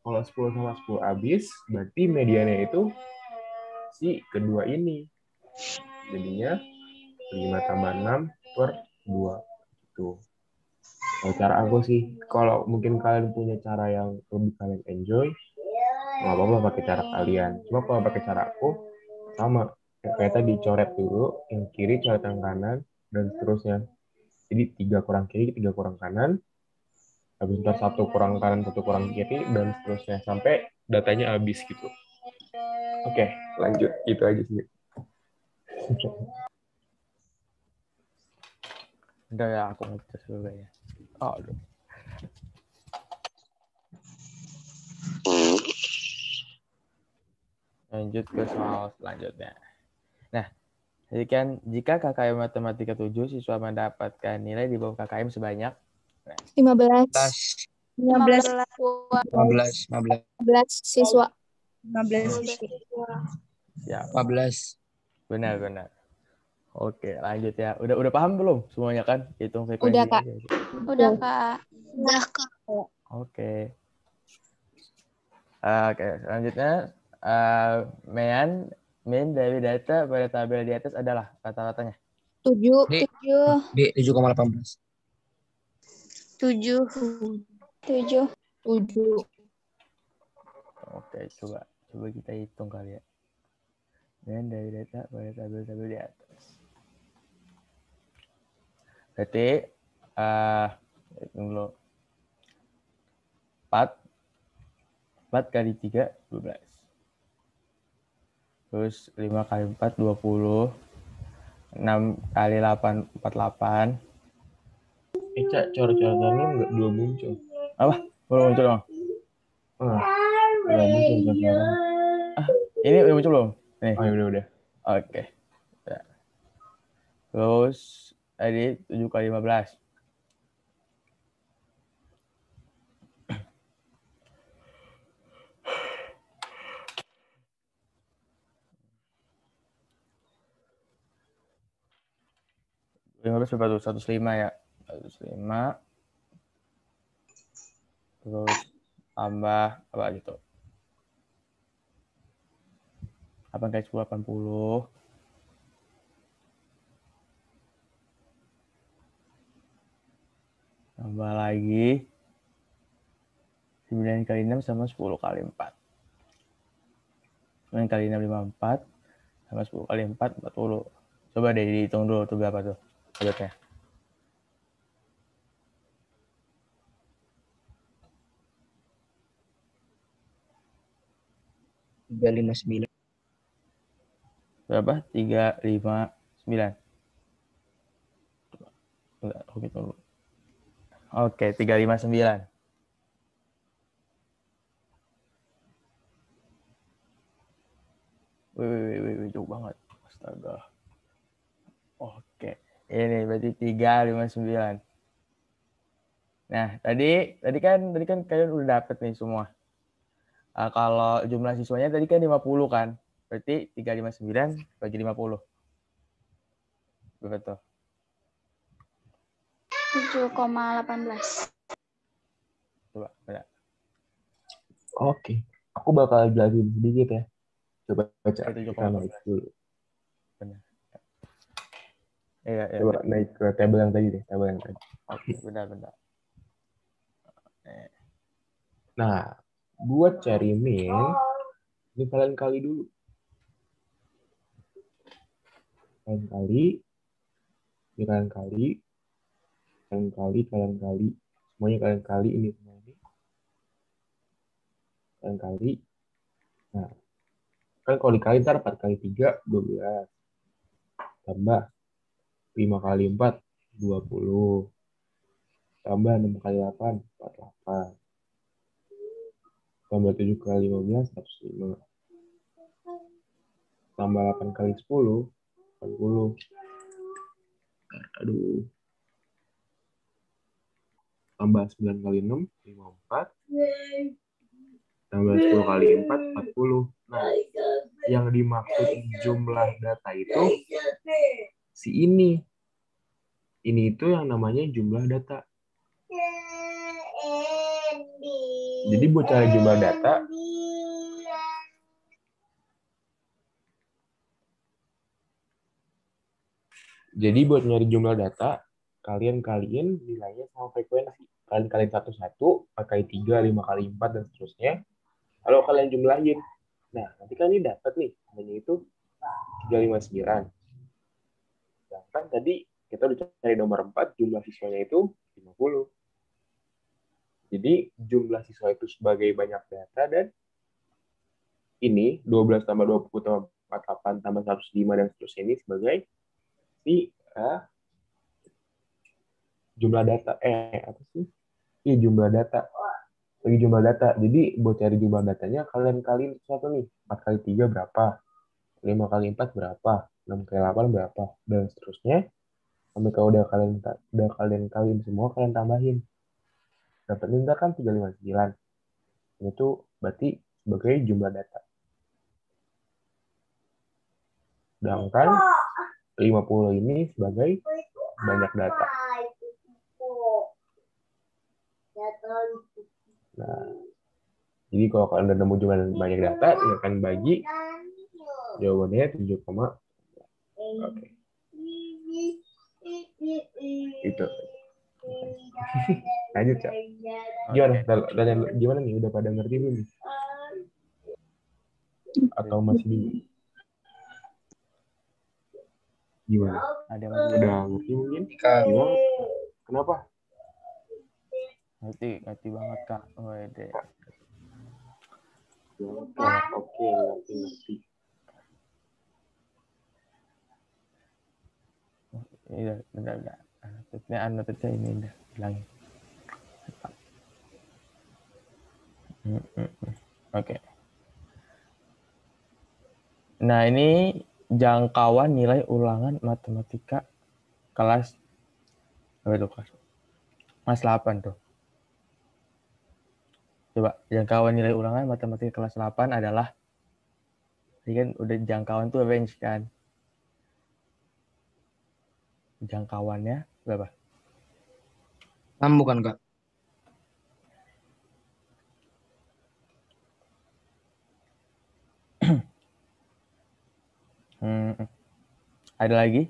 [SPEAKER 1] Kalau 10 sama 10 habis, berarti mediannya itu si kedua ini. Jadinya 5 tambah 6 per 2. Itu. Kalau cara aku sih, kalau mungkin kalian punya cara yang lebih kalian enjoy, nggak apa-apa pakai cara kalian. Cuma kalau pakai cara aku, sama. Kayak tadi, coret dulu, yang kiri coret yang kanan, dan seterusnya. Jadi 3 kurang kiri, 3 kurang kanan, habis ntar 1 kurang kanan, 1 kurang kiri, dan seterusnya. Sampai datanya habis gitu. Oke, lanjut. Itu aja sih.
[SPEAKER 2] Udah ya, aku ngecas dulu ya. Aduh. Lanjut ke soal selanjutnya. Nah, jadi kan jika KKM Matematika 7 siswa mendapatkan nilai di bawah KKM sebanyak
[SPEAKER 4] 15.
[SPEAKER 5] 15.
[SPEAKER 4] 15 siswa.
[SPEAKER 5] 15 siswa.
[SPEAKER 2] ya.
[SPEAKER 3] 15.
[SPEAKER 2] Benar. Oke, lanjut ya. Udah paham belum semuanya kan? Hitung frekuensi.
[SPEAKER 4] Udah, Kak. Udah, Kak.
[SPEAKER 2] Oke. Oke, selanjutnya mean dari data pada tabel di atas adalah rata-ratanya
[SPEAKER 4] 7.
[SPEAKER 3] D 7,18.
[SPEAKER 4] 7. 7.
[SPEAKER 2] Oke, coba kita hitung kali ya. dan dari data pada tabel-tabel di atas. Berarti hitung dulu. 4 kali 3 12. Terus 5 kali 4 20. 6 kali 8 48.
[SPEAKER 1] Cak, coret-coretan lu belum muncul.
[SPEAKER 2] Apa? Belum muncul dong.
[SPEAKER 1] Udah muncul coret-coretan.
[SPEAKER 2] Ini udah muncul belum? Nih.
[SPEAKER 1] Oh, ya udah.
[SPEAKER 2] Oke. Ya. Terus tadi 7 kali 15. Berapa tuh? 105 ya. 105. Terus tambah apa gitu. 8 kali 10 80. Tambah lagi 9 kali 6 sama 10 kali 4. 9 kali 6 54 sama 10 kali 4 40. Coba deh dihitung dulu tuh berapa tuh obatnya. Berapa? 359. Enggak, aku hitung dulu. Oke, 359. Wih, jauh banget. Astaga. Oke. Ini berarti 359. Nah, tadi kan kalian udah dapet nih semua. Kalau jumlah siswanya tadi kan 50 kan. Berarti 359 bagi 50. Berapa tuh?
[SPEAKER 4] 7,18.
[SPEAKER 2] Coba, benar.
[SPEAKER 1] Oke. Aku bakal jelasin sedikit ya. Coba baca.
[SPEAKER 2] Oke,
[SPEAKER 1] Kita naik dulu.
[SPEAKER 2] Benar. Iya.
[SPEAKER 1] Coba naik ke tabel yang tadi deh. Tabel yang tadi.
[SPEAKER 2] Oke, benar.
[SPEAKER 1] Nah, buat cari min, ini kalian kali dulu. Kalian kali. Semuanya kalian kali ini semua ini. Kalian kali. Nah, kan kalau dikali ntar 4 kali 3, 12. Tambah 5 kali 4, 20. Tambah 6 kali 8, 48. Tambah 7 kali 15, 105. Tambah 8 kali 10, 40. Aduh. Tambah 9 kali 6, 54. Tambah 10 kali 4, 40. Nah, yang dimaksud jumlah data itu si ini. Ini itu yang namanya jumlah data. Jadi buat cari jumlah data, nyari jumlah data, kalian kaliin nilainya sama frekuensi. Kalian kaliin 1, 4 kali 3, 5 kali 4, dan seterusnya. Lalu kalian jumlahin. Nah, nanti kan ini dapat nih, namanya itu 359. Sedangkan tadi kita udah cari nomor 4, jumlah siswanya itu 50. Jadi jumlah siswa itu sebagai banyak data, dan ini 12 tambah 20 tambah 48 tambah 105 dan seterusnya ini sebagai si jumlah data. Apa sih? Iya, jumlah data. Bagi jumlah data. Jadi buat cari jumlah datanya kalian kaliin satu nih. 4 kali 3 berapa? 5 kali 4 berapa? 6 kali 8 berapa? Dan seterusnya. Sampai kalau udah kalian kaliin semua, kalian tambahin. Dapatnya ntar kan 359. Itu berarti sebagai jumlah data. Sedangkan 50 ini sebagai banyak data. Nah, jadi kalau kalian udah nemu jumlah banyak data, akan bagi jawabannya 7, oke. Itu. Lanjut, Cak. Gimana nih? Udah pada ngerti belum nih? Atau masih bingung? Gimana?
[SPEAKER 2] Ada yang masih
[SPEAKER 1] Udah ngerti mungkin?
[SPEAKER 3] Kak.
[SPEAKER 1] Gimana? Kenapa?
[SPEAKER 2] ngerti banget kak. Wede.
[SPEAKER 1] Oke, ngerti.
[SPEAKER 2] Iya, udah. Anotnya ini udah bilangin. Oke. Nah, ini jangkauan nilai ulangan matematika kelas kelas 8 tuh. Coba, jangkauan nilai ulangan matematika kelas 8 adalah, ini kan udah jangkauan tuh range kan. Jangkauannya berapa?
[SPEAKER 3] 6 bukan Kak?
[SPEAKER 2] Ada lagi?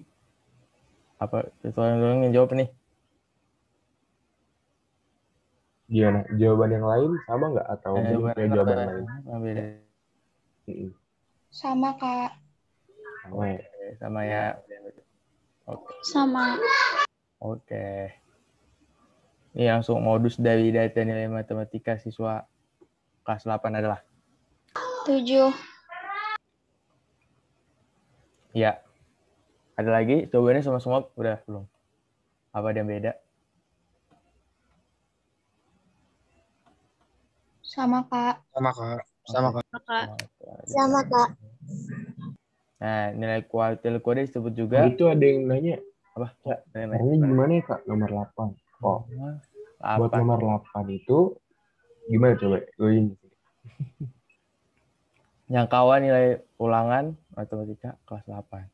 [SPEAKER 2] Apa seseorang yang jawab nih?
[SPEAKER 1] Gimana? Jawaban yang lain sama nggak atau mungkin punya jawaban lain?
[SPEAKER 2] Beda.
[SPEAKER 4] Sama, Kak.
[SPEAKER 1] Sama ya?
[SPEAKER 2] Sama ya. Oke.
[SPEAKER 4] Sama.
[SPEAKER 2] Oke. Ini langsung modus dari data nilai matematika siswa kelas 8 adalah
[SPEAKER 4] 7.
[SPEAKER 2] ya. Ada lagi? Jawabannya sama semua udah belum? Apa ada yang beda?
[SPEAKER 4] Sama, Kak.
[SPEAKER 3] Sama Kak. Sama Kak.
[SPEAKER 4] Sama, Kak.
[SPEAKER 2] Nah, nilai kuartil kode disebut juga
[SPEAKER 1] Itu ada yang nanya,
[SPEAKER 2] apa?
[SPEAKER 1] caranya gimana ya Kak nomor 8? Oh, buat nomor 8 itu gimana coba? Ini.
[SPEAKER 2] Jangkauan nilai ulangan matematika kelas 8.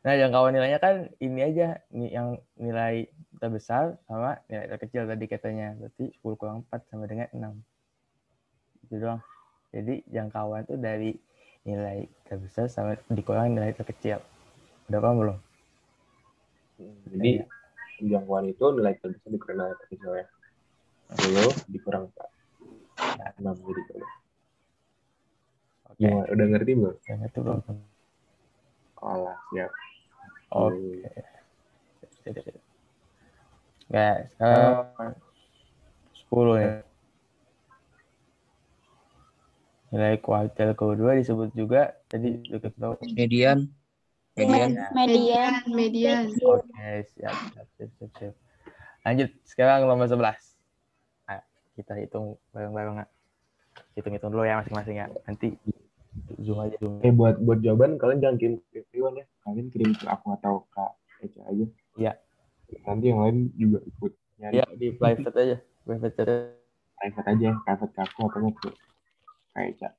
[SPEAKER 2] Nah, jangkauan nilainya kan ini aja, yang nilai terbesar sama nilai terkecil tadi katanya. Berarti 10 kurang 4 sama dengan 6. Itu doang. Jadi jangkauan itu dari nilai terbesar sama dikurangi nilai terkecil. Udah paham belum?
[SPEAKER 1] Jadi jangkauan itu nilai terbesar dikurangi nilai terkecil ya. 10 dikurang 4. 6 jadi coba. Gimana? Udah ngerti belum?
[SPEAKER 2] Udah ngerti belum?
[SPEAKER 1] Olah, siap.
[SPEAKER 2] Oke. Nah, sekarang 10 ya. Nilai kuartil kedua disebut juga tadi udah tahu.
[SPEAKER 3] Median.
[SPEAKER 4] Median.
[SPEAKER 2] Oke, siap. Lanjut, sekarang nomor 11. Nah, kita hitung bareng-bareng. Hitung-hitung dulu ya masing-masing ya. Nanti zoom aja.
[SPEAKER 1] Buat jawaban kalian jangan kirim ke everyone ya. Kalian kirim ke aku atau Kak Eca aja.
[SPEAKER 2] Iya.
[SPEAKER 1] Nanti yang lain juga ikut nyari.
[SPEAKER 2] Iya, di private aja. Private
[SPEAKER 1] aja. Private ke aku atau ke Kak Eca.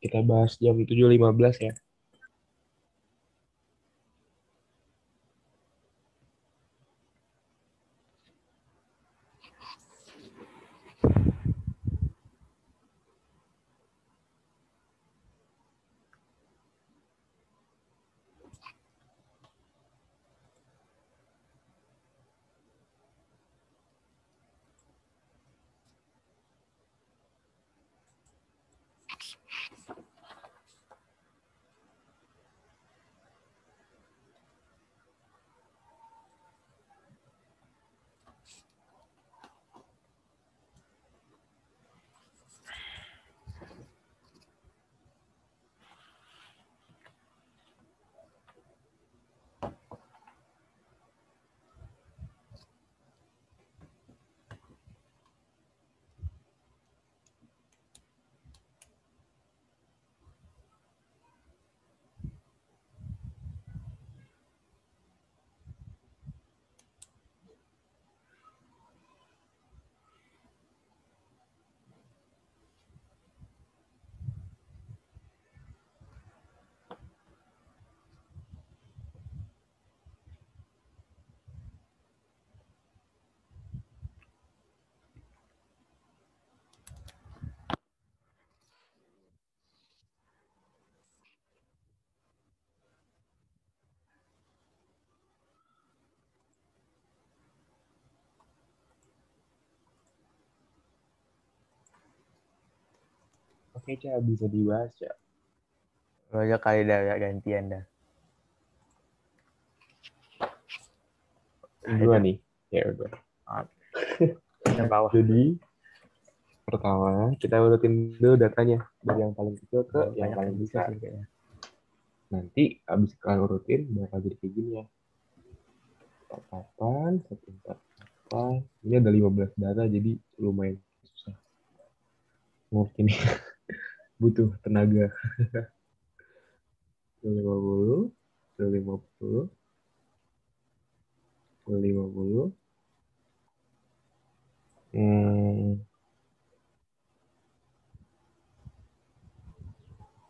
[SPEAKER 1] Kita bahas jam 7.15 ya. Oke, Ca, bisa dibahas ya.
[SPEAKER 2] Lo aja kali dah ya, gantian dah.
[SPEAKER 1] Dua nih. Ya udah.
[SPEAKER 2] Yang bawah.
[SPEAKER 1] Jadi, pertama, kita urutin dulu datanya. Dari yang paling kecil ke yang
[SPEAKER 2] Banyak
[SPEAKER 1] paling
[SPEAKER 2] yang bisa
[SPEAKER 1] besar.
[SPEAKER 2] sih kayaknya.
[SPEAKER 1] Nanti, abis kalian urutin, bakal jadi kayak gini ya. 48, 148. Ini ada 15 data, jadi lumayan susah. Ngurutin butuh tenaga. 50, 50, 50.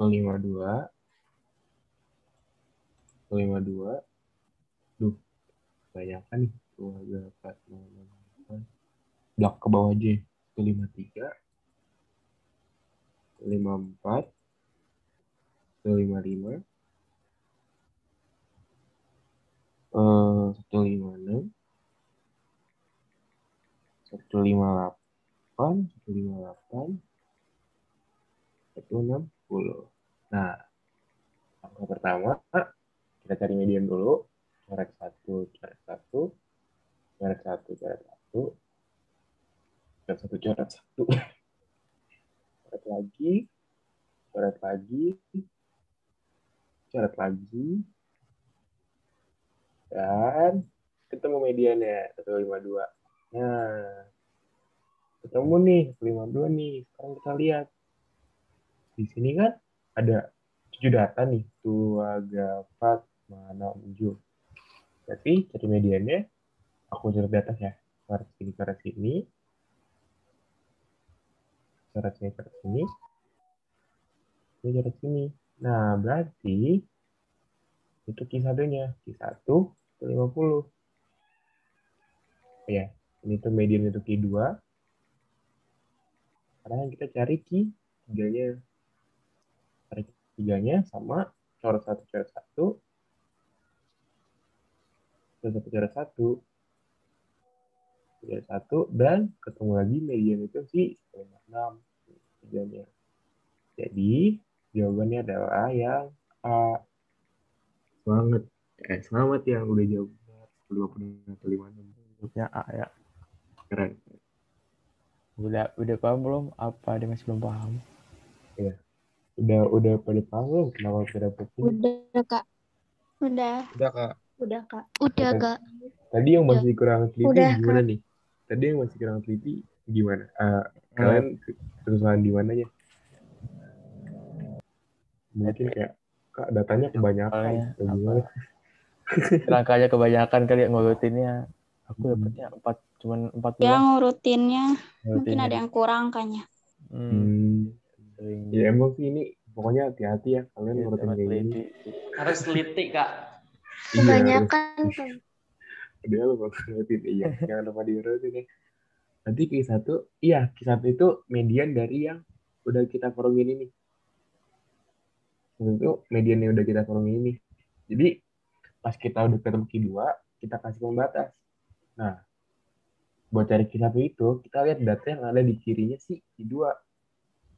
[SPEAKER 1] 52, 52. Duh, banyak kan nih. 2, 4, 6, 8. Blok ke bawah aja. 53, 54, 155, 156, 158, 158, 160. Nah, angka pertama, kita cari median dulu. Coret 1, coret 1, coret 1, coret 1, coret 1, coret 1. Coret lagi, coret lagi, coret lagi, dan ketemu mediannya 152. Nah, ketemu nih 152 nih. Sekarang kita lihat di sini kan ada 7 data nih, 2, 3, 4, 5, 6, 7. Berarti cari mediannya, aku cari di atas ya. Coret sini, coret sini, coret sini, coret sini, coret sini. Nah, berarti itu Q1-nya. Q1 itu 50. Ya, ini tuh median itu Q2. Sekarang kita cari Q3-nya. Cari Q3-nya sama coret 1, coret 1, coret 1, coret 1. Coret 1, dan ketemu lagi median itu si 56. Q3-nya. Jadi, jawabannya adalah yang A. Selamat. Selamat yang udah jawab 56.
[SPEAKER 2] Ya, A ya.
[SPEAKER 1] Keren.
[SPEAKER 2] Udah paham belum? Apa dia masih belum paham?
[SPEAKER 1] Ya. Udah pada paham belum kenapa kita dapet ini?
[SPEAKER 4] Udah, Kak. Udah.
[SPEAKER 3] Udah, Kak.
[SPEAKER 4] Udah, Kak. Udah,
[SPEAKER 1] Tadi-
[SPEAKER 4] Kak.
[SPEAKER 1] Tadi yang masih kurang teliti
[SPEAKER 4] Udah,
[SPEAKER 1] gimana nih? Tadi yang masih kurang teliti gimana? Kalian kesusahan di mananya? Mungkin kayak, Kak, datanya kebanyakan.
[SPEAKER 2] Soalnya
[SPEAKER 1] Atau gimana?
[SPEAKER 2] Rangkanya kebanyakan kali ya ngurutinnya. Aku dapetnya 4, cuman 4
[SPEAKER 4] Ya,
[SPEAKER 2] doang.
[SPEAKER 4] ngurutinnya. Mungkin
[SPEAKER 2] Ngurutinnya.
[SPEAKER 4] ada yang kurang, kayaknya.
[SPEAKER 2] Sering
[SPEAKER 1] Ya emang sih ini Pokoknya hati-hati ya kalian
[SPEAKER 2] Iya,
[SPEAKER 1] ngurutin
[SPEAKER 2] sama
[SPEAKER 1] kayak gini.
[SPEAKER 2] teliti.
[SPEAKER 6] Harus teliti, Kak.
[SPEAKER 1] Iya, harus.
[SPEAKER 4] Kebanyakan
[SPEAKER 1] Dia lupa ngurutin. Iya, jangan lupa diurutin ya. Nanti Q1, iya Q1 itu median dari yang udah kita forungin ini. Itu median yang udah kita forungin ini. Jadi pas kita udah ketemu Q2, kita kasih pembatas. Nah, buat cari Q1 itu, kita lihat data yang ada di kirinya si Q2.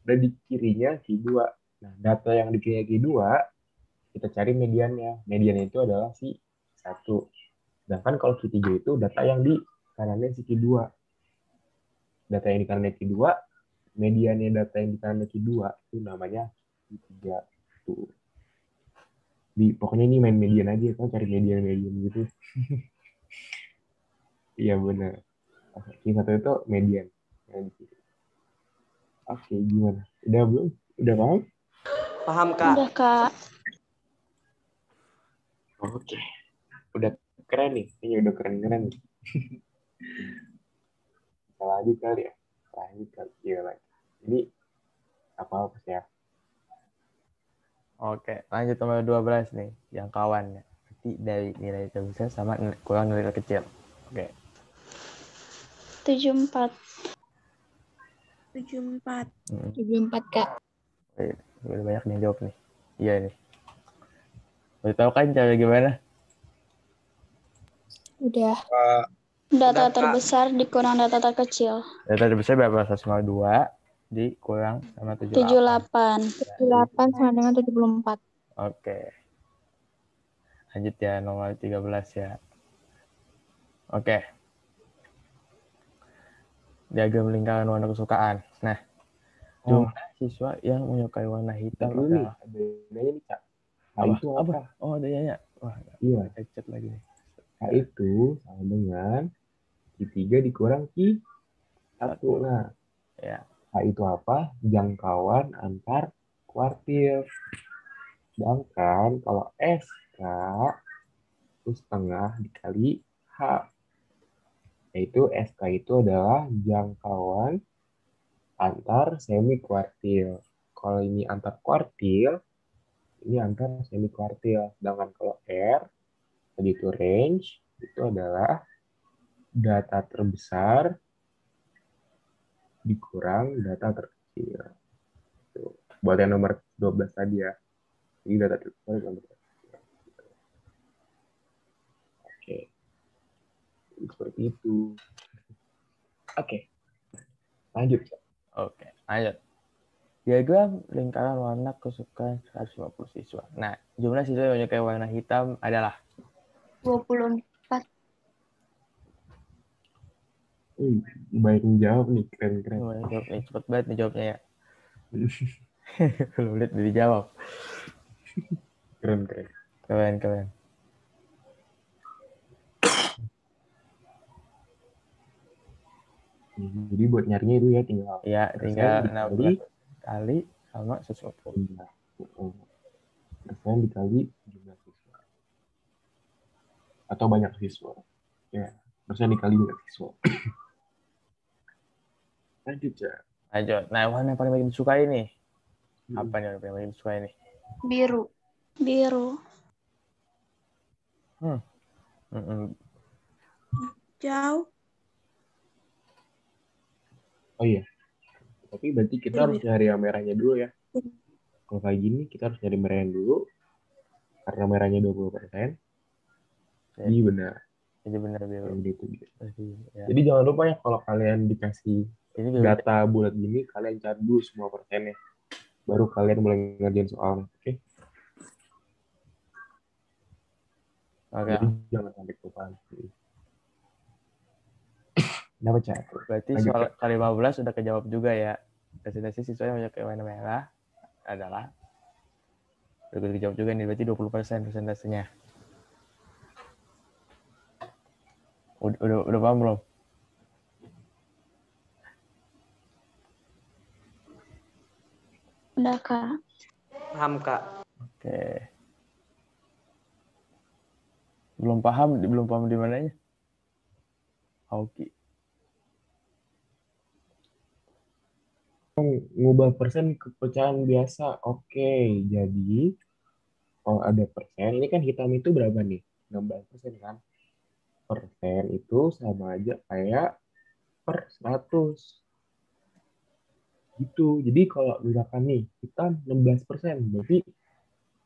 [SPEAKER 1] Ada di kirinya Q2. Nah, data yang di kirinya Q2, kita cari mediannya. Mediannya itu adalah si 1. Sedangkan kalau Q3 itu data yang di kanannya si Q2. Data yang di kanannya Q2, mediannya data yang di kanannya Q2 itu namanya Q3. Tuh. Pokoknya ini main median aja, kan cari median-median gitu. Iya benar. Q1 itu median. Yang di kiri. Oke, gimana? Udah belum? Udah paham?
[SPEAKER 6] Paham, Kak?
[SPEAKER 4] udah Kak.
[SPEAKER 1] Oke. Udah keren nih. Ini udah keren-keren nih. Bisa lagi kali ya. Lanjut kali. Iya lagi. Ini apa sih ya?
[SPEAKER 2] Oke, lanjut nomor 12 nih, jangkauan. Berarti dari nilai terbesar sama kurang nilai terkecil. Oke.
[SPEAKER 4] 74.
[SPEAKER 5] 74.
[SPEAKER 4] 74 Kak.
[SPEAKER 2] Udah banyak nih jawab nih. Iya nih. Udah tahu kan cara gimana?
[SPEAKER 4] Udah.
[SPEAKER 3] Kak.
[SPEAKER 4] Data
[SPEAKER 6] Udah, Kak.
[SPEAKER 4] terbesar dikurang data terkecil.
[SPEAKER 2] Data terbesar berapa? 102 dikurang sama 78.
[SPEAKER 4] 78. 78 sama dengan 74.
[SPEAKER 2] Oke. Lanjut ya, nomor 13 ya. Oke. Diagram lingkaran warna kesukaan. Nah, jumlah siswa yang menyukai warna hitam
[SPEAKER 1] Dulu nih,
[SPEAKER 2] adalah
[SPEAKER 1] ada nanya nih, Kak. K
[SPEAKER 2] apa?
[SPEAKER 1] itu apa?
[SPEAKER 2] Oh, ada nanya. Wah,
[SPEAKER 1] Iya.
[SPEAKER 2] chat lagi nih.
[SPEAKER 1] K itu sama dengan Q3 dikurang Q1. Nah,
[SPEAKER 2] Ya.
[SPEAKER 1] K itu apa? Jangkauan antar kuartil. Sedangkan kalau SK itu setengah dikali H. Yaitu SK itu adalah jangkauan antar semi kuartil. Kalau ini antar kuartil, ini antar semi kuartil. Sedangkan kalau R, tadi itu range, itu adalah data terbesar dikurang data terkecil. Tuh. Buat yang nomor 12 tadi ya. Ini data terbesar dikurang data terkecil. Oke. Jadi seperti itu. Oke. Lanjut.
[SPEAKER 2] Oke, lanjut. Diagram lingkaran warna kesukaan 150 siswa. Nah, jumlah siswa yang menyukai warna hitam adalah
[SPEAKER 4] 24.
[SPEAKER 1] Baik menjawab nih, keren-keren.
[SPEAKER 2] Jawab nih, cepet banget nih jawabnya ya. Belum lihat udah dijawab.
[SPEAKER 1] Keren-keren.
[SPEAKER 2] Keren.
[SPEAKER 1] Jadi buat nyarinya itu ya tinggal
[SPEAKER 2] Ya, tinggal
[SPEAKER 1] dikali
[SPEAKER 2] 16 kali sama 150.
[SPEAKER 1] jumlah. Persen dikali jumlah siswa. Atau banyak siswa. Ya, persen dikali banyak siswa. Lanjut ya.
[SPEAKER 2] Lanjut. Nah, warna yang paling banyak disukai nih. Apa nih yang paling banyak disukai nih?
[SPEAKER 4] Biru.
[SPEAKER 5] Jauh.
[SPEAKER 1] Oh iya. Tapi berarti kita harus nyari yang merahnya dulu ya. Kalau kayak gini kita harus nyari merahnya dulu. Karena merahnya 20%. Jadi benar.
[SPEAKER 2] Jadi benar biru.
[SPEAKER 1] Ya. Jadi jangan lupa ya kalau kalian dikasih data bulat gini, kalian cari dulu semua persennya. Baru kalian mulai ngerjain soalnya. Oke? Jadi jangan sampai kelupaan. Kenapa, Cak?
[SPEAKER 2] Berarti soal kali 15 sudah kejawab juga ya. Presentasi siswa yang menyukai warna merah adalah udah kejawab juga nih, berarti 20% persentasenya. Udah paham belum?
[SPEAKER 4] Udah Kak.
[SPEAKER 6] Paham, Kak.
[SPEAKER 2] Oke. Belum paham di mananya? Oke.
[SPEAKER 1] ngubah persen ke pecahan biasa. Oke, jadi kalau ada persen, ini kan hitam itu berapa nih? 16% kan? Persen itu sama aja kayak per 100. Gitu. Jadi kalau misalkan nih, kita 16%, berarti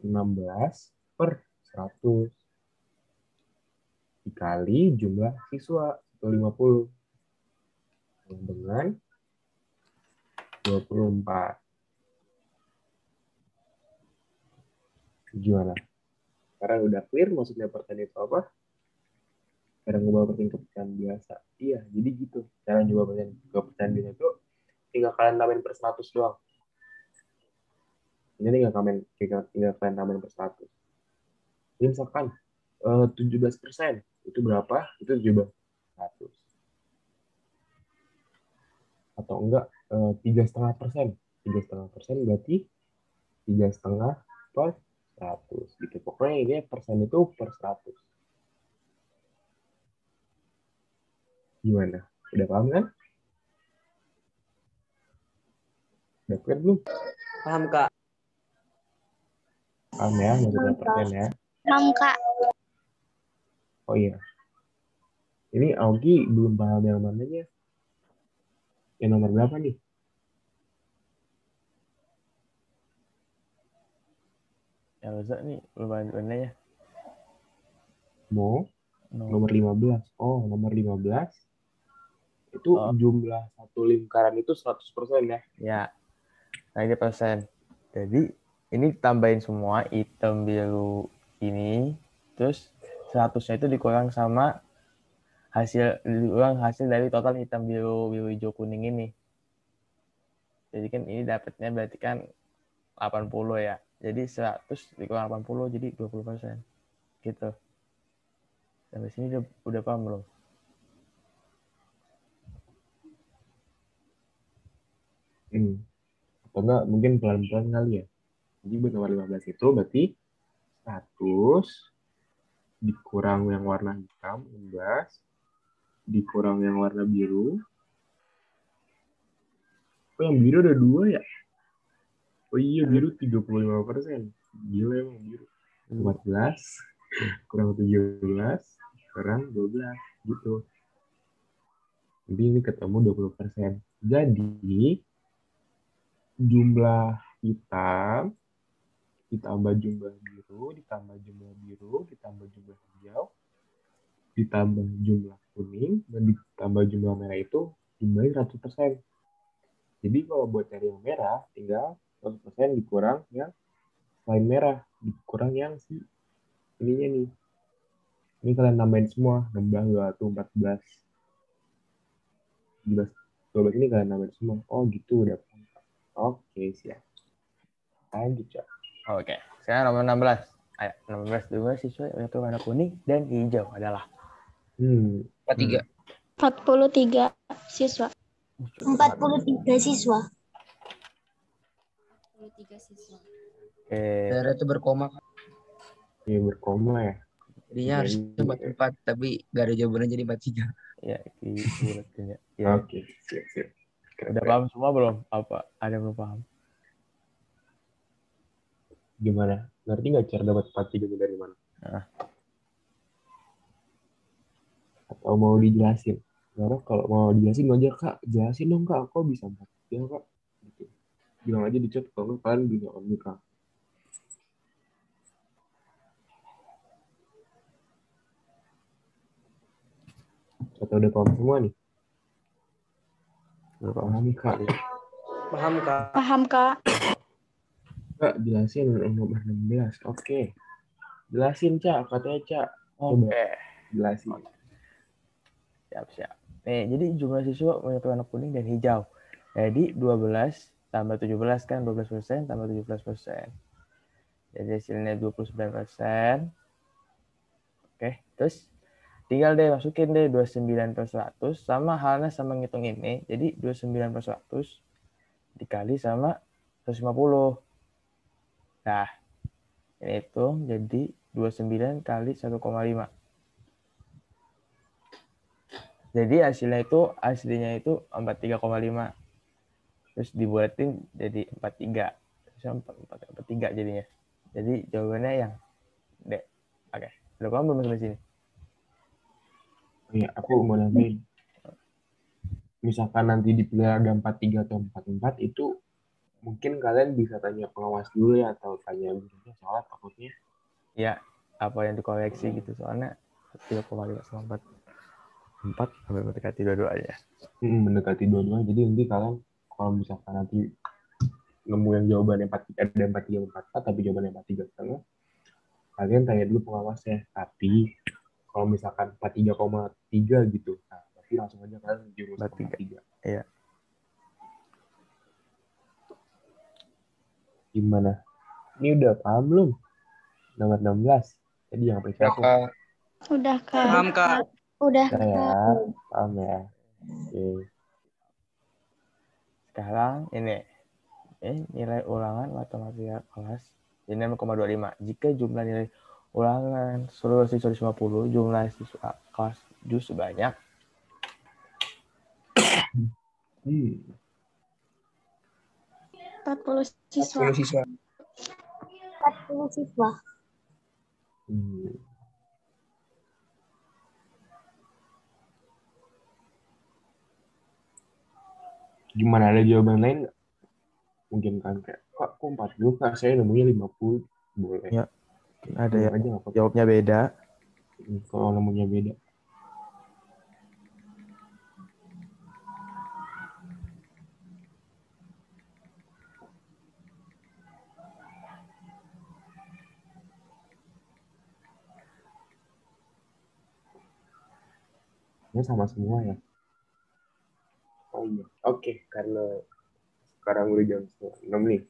[SPEAKER 1] 16 per 100 dikali jumlah siswa 150 dengan 24. Gimana? Sekarang udah clear maksudnya persen itu apa? Cara ngubah persen ke persen biasa. Iya, jadi gitu. Cara ngubah persen ke persen biasa itu tinggal kalian tambahin per 100 doang. Ini tinggal kalian tambahin per 100. Ini misalkan 17%. Itu berapa? Itu 17%. Atau enggak 3,5%. 3,5% berarti 3,5 per 100 gitu. Pokoknya ini persen itu per 100. Gimana? Udah paham kan? Udah clear belum?
[SPEAKER 6] Paham, Kak.
[SPEAKER 1] Paham ya, maksudnya persen ya.
[SPEAKER 4] Paham, Kak.
[SPEAKER 1] Oh iya. Ini Augie belum paham yang mananya. Yang nomor berapa nih?
[SPEAKER 2] Ya bisa nih lumayan ya.
[SPEAKER 1] Mau? Nomor 15. Oh, nomor 15. Itu jumlah satu lingkaran itu 100% ya?
[SPEAKER 2] Ya. Nah, ini persen. Jadi, ini tambahin semua hitam biru ini, terus 100-nya itu dikurang sama hasil dari total hitam biru hijau kuning ini. Jadi kan ini dapatnya berarti kan 80 ya. Jadi 100 dikurang 80 jadi 20%. Gitu. Sampai sini udah paham belum?
[SPEAKER 1] Atau enggak mungkin pelan-pelan kali ya. Jadi buat nomor 15 itu berarti 100 dikurang yang warna hitam 16 dikurang yang warna biru. Oh, yang biru ada 2 ya? Oh iya, biru 35%. Gila emang biru. 14 kurang 17 kurang 12 gitu. Jadi ini ketemu 20%. Jadi jumlah hitam ditambah jumlah biru, ditambah jumlah biru, ditambah jumlah hijau, ditambah jumlah kuning, dan ditambah jumlah merah itu jumlahnya 100%. Jadi kalau buat cari yang merah, tinggal 100% dikurang yang selain merah, dikurang yang si ininya nih. Ini kalian tambahin semua, 16, 21, 14, 17, 12 ini kalian tambahin semua. Oh gitu, udah. Oke, siap. Lanjut, Cak.
[SPEAKER 2] Oke, sekarang nomor 16. Ayo, 16 dua siswa yaitu warna kuning dan hijau adalah
[SPEAKER 3] 43.
[SPEAKER 4] 43 siswa.
[SPEAKER 7] 43 siswa.
[SPEAKER 8] 43 siswa.
[SPEAKER 2] Oke.
[SPEAKER 3] Daerah itu berkoma.
[SPEAKER 1] Iya, berkoma ya.
[SPEAKER 3] Jadinya harus 44, tapi gak ada jawabannya jadi 43.
[SPEAKER 2] Ya, bulatnya. Ya.
[SPEAKER 1] Oke, siap.
[SPEAKER 2] Udah paham semua belum? Apa? Ada yang belum paham?
[SPEAKER 1] Gimana? Ngerti nggak cara dapat 43 itu dari mana?
[SPEAKER 2] Nah.
[SPEAKER 1] Atau mau dijelasin? Karena kalau mau dijelasin aja, Kak. Jelasin dong, Kak. Kok bisa 43, Kak? Gitu. Bilang aja di chat kalau kalian bisa Kak. Atau udah paham semua nih?
[SPEAKER 2] Udah
[SPEAKER 1] paham, Kak.
[SPEAKER 6] Paham, Kak.
[SPEAKER 4] Paham, Kak.
[SPEAKER 1] Kak, jelasin nomor 16. Oke. Jelasin, Cak. Katanya, Cak.
[SPEAKER 2] Oke.
[SPEAKER 1] Jelasin.
[SPEAKER 2] Siap. Nih, jadi jumlah siswa punya warna kuning dan hijau. Jadi 12 tambah 17 kan 12% tambah 17%. Jadi hasilnya 29%. Oke, terus tinggal deh masukin deh 29 per 100 sama halnya sama ngitung ini. Jadi 29 per 100 dikali sama 150. Nah, ini hitung jadi 29 kali 1,5. Jadi aslinya itu 43,5. terus dibulatin jadi 43. Terus 43 jadinya. Jadi jawabannya yang D. Oke. Udah paham belum sampai sini?
[SPEAKER 1] Oh iya, aku mau nambahin. Misalkan nanti dipilih ada 43 atau 44 itu mungkin kalian bisa tanya pengawas dulu ya atau tanya gurunya soalnya takutnya.
[SPEAKER 2] Ya, apa yang dikoreksi gitu soalnya 3,5 sama 4 sampai mendekati dua-duanya.
[SPEAKER 1] Mendekati dua-duanya. Jadi nanti kalian kalau misalkan nanti nemu yang jawabannya 43 ada 43 44 tapi jawabannya 43 setengah, kalian tanya dulu pengawasnya. Tapi kalau misalkan 43,3 gitu, nah berarti langsung aja kalian jurus 43.
[SPEAKER 2] Iya.
[SPEAKER 1] Gimana? Ini udah paham belum? Nomor 16. Jadi yang sampai
[SPEAKER 3] Ya,
[SPEAKER 1] satu.
[SPEAKER 3] Kak.
[SPEAKER 4] Udah, Kak.
[SPEAKER 6] Paham, Kak.
[SPEAKER 4] Udah,
[SPEAKER 1] Nah, ya,
[SPEAKER 4] Kak.
[SPEAKER 1] paham ya. Oke.
[SPEAKER 2] Sekarang ini nilai ulangan matematika kelas ini 6,25. Jika jumlah nilai ulangan seluruh siswa 50, jumlah siswa kelas justru banyak.
[SPEAKER 4] 40 siswa.
[SPEAKER 3] 10 siswa.
[SPEAKER 7] 40 siswa.
[SPEAKER 1] Gimana, ada jawaban lain nggak? Mungkin kan kayak, kok 40, Kak, saya nemunya 50. Boleh.
[SPEAKER 2] Ya, ada
[SPEAKER 1] Jawab
[SPEAKER 2] yang
[SPEAKER 1] aja nggak apa-apa.
[SPEAKER 2] jawabnya beda.
[SPEAKER 1] Kalau nemunya beda. Ini sama semua ya. Oh iya. Oke, karena sekarang udah jam 6 nih.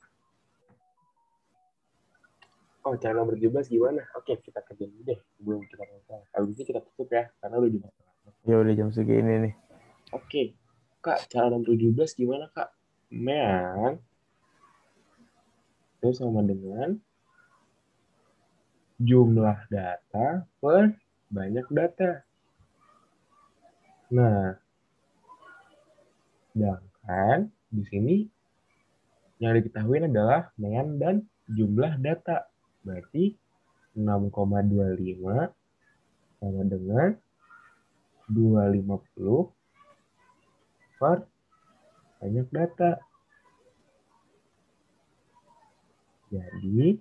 [SPEAKER 1] Oh, cara nomor 17 gimana? Oke, kita kerjain dulu deh sebelum kita mulai. Habis ini kita tutup ya, karena udah jam 6.
[SPEAKER 2] Ya udah jam segini nih.
[SPEAKER 1] Oke, Kak, cara nomor 17 gimana, Kak? Memang itu sama dengan jumlah data per banyak data. Nah, sedangkan di sini yang diketahui adalah mean dan jumlah data. Berarti 6,25 sama dengan 250 per banyak data. Jadi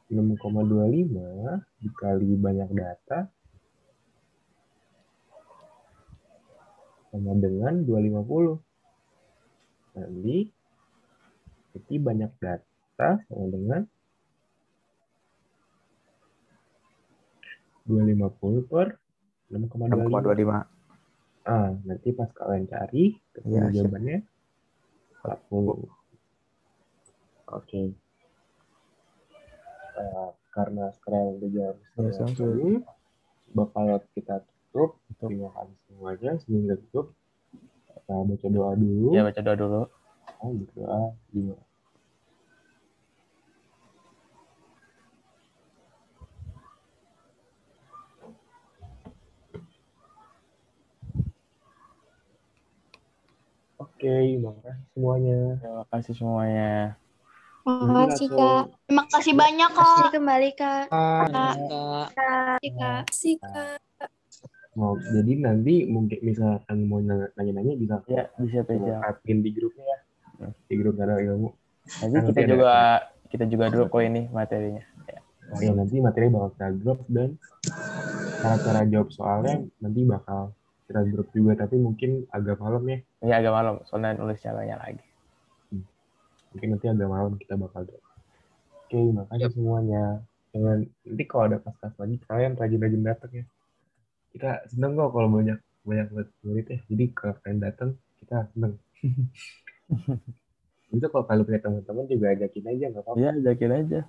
[SPEAKER 1] 6,25 dikali banyak data sama dengan 250. Jadi banyak data sama dengan 250 per 6,25.
[SPEAKER 2] 6,25.
[SPEAKER 1] Nanti pas kalian cari, ketemu
[SPEAKER 2] Ya,
[SPEAKER 1] jawabannya 40. Oke. Karena sekarang udah jam setengah, bakal kita tutup. Terima kasih semuanya. Sebelum kita tutup, kita baca doa dulu.
[SPEAKER 2] Ya, baca doa dulu.
[SPEAKER 1] Berdoa juga. Oke, makasih semuanya.
[SPEAKER 2] Terima kasih semuanya.
[SPEAKER 4] Makasih, Kak. Terima kasih banyak, Kak. Makasih kembali, Kak.
[SPEAKER 1] Jadi nanti mungkin misalkan mau nanya-nanya bisa
[SPEAKER 2] Ya, bisa
[SPEAKER 1] sama
[SPEAKER 2] aja.
[SPEAKER 1] admin di grupnya ya. Di grup Nada Ilmu.
[SPEAKER 2] Nanti kita juga drop kok ini materinya.
[SPEAKER 1] Ya, nanti materi bakal kita drop dan cara-cara jawab soalnya nanti bakal kita drop juga, tapi mungkin agak malam ya.
[SPEAKER 2] Iya, agak malam, soalnya nulisnya banyak lagi.
[SPEAKER 1] Mungkin nanti agak malam kita bakal drop. Oke, makasih semuanya. Jangan, nanti kalau ada kelas lagi, kalian rajin-rajin datang ya. Kita seneng kok kalau banyak murid ya. Jadi kalau kalian datang, kita seneng. Itu kalau kalian punya teman-teman juga ajakin aja, nggak apa-apa.
[SPEAKER 2] Iya, ajakin aja.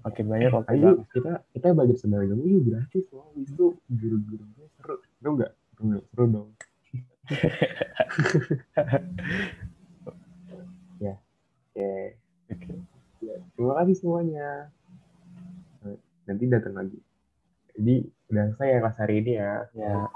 [SPEAKER 2] Makin banyak waktu.
[SPEAKER 1] Ayo, kita belajar sendal ilmu yuk, gratis loh. Itu guru-gurunya seru. Seru nggak? Seru dong. Ya. Oke. Ya, terima kasih semuanya. Nanti datang lagi. Jadi udah saya kelas hari ini ya.
[SPEAKER 2] Ya.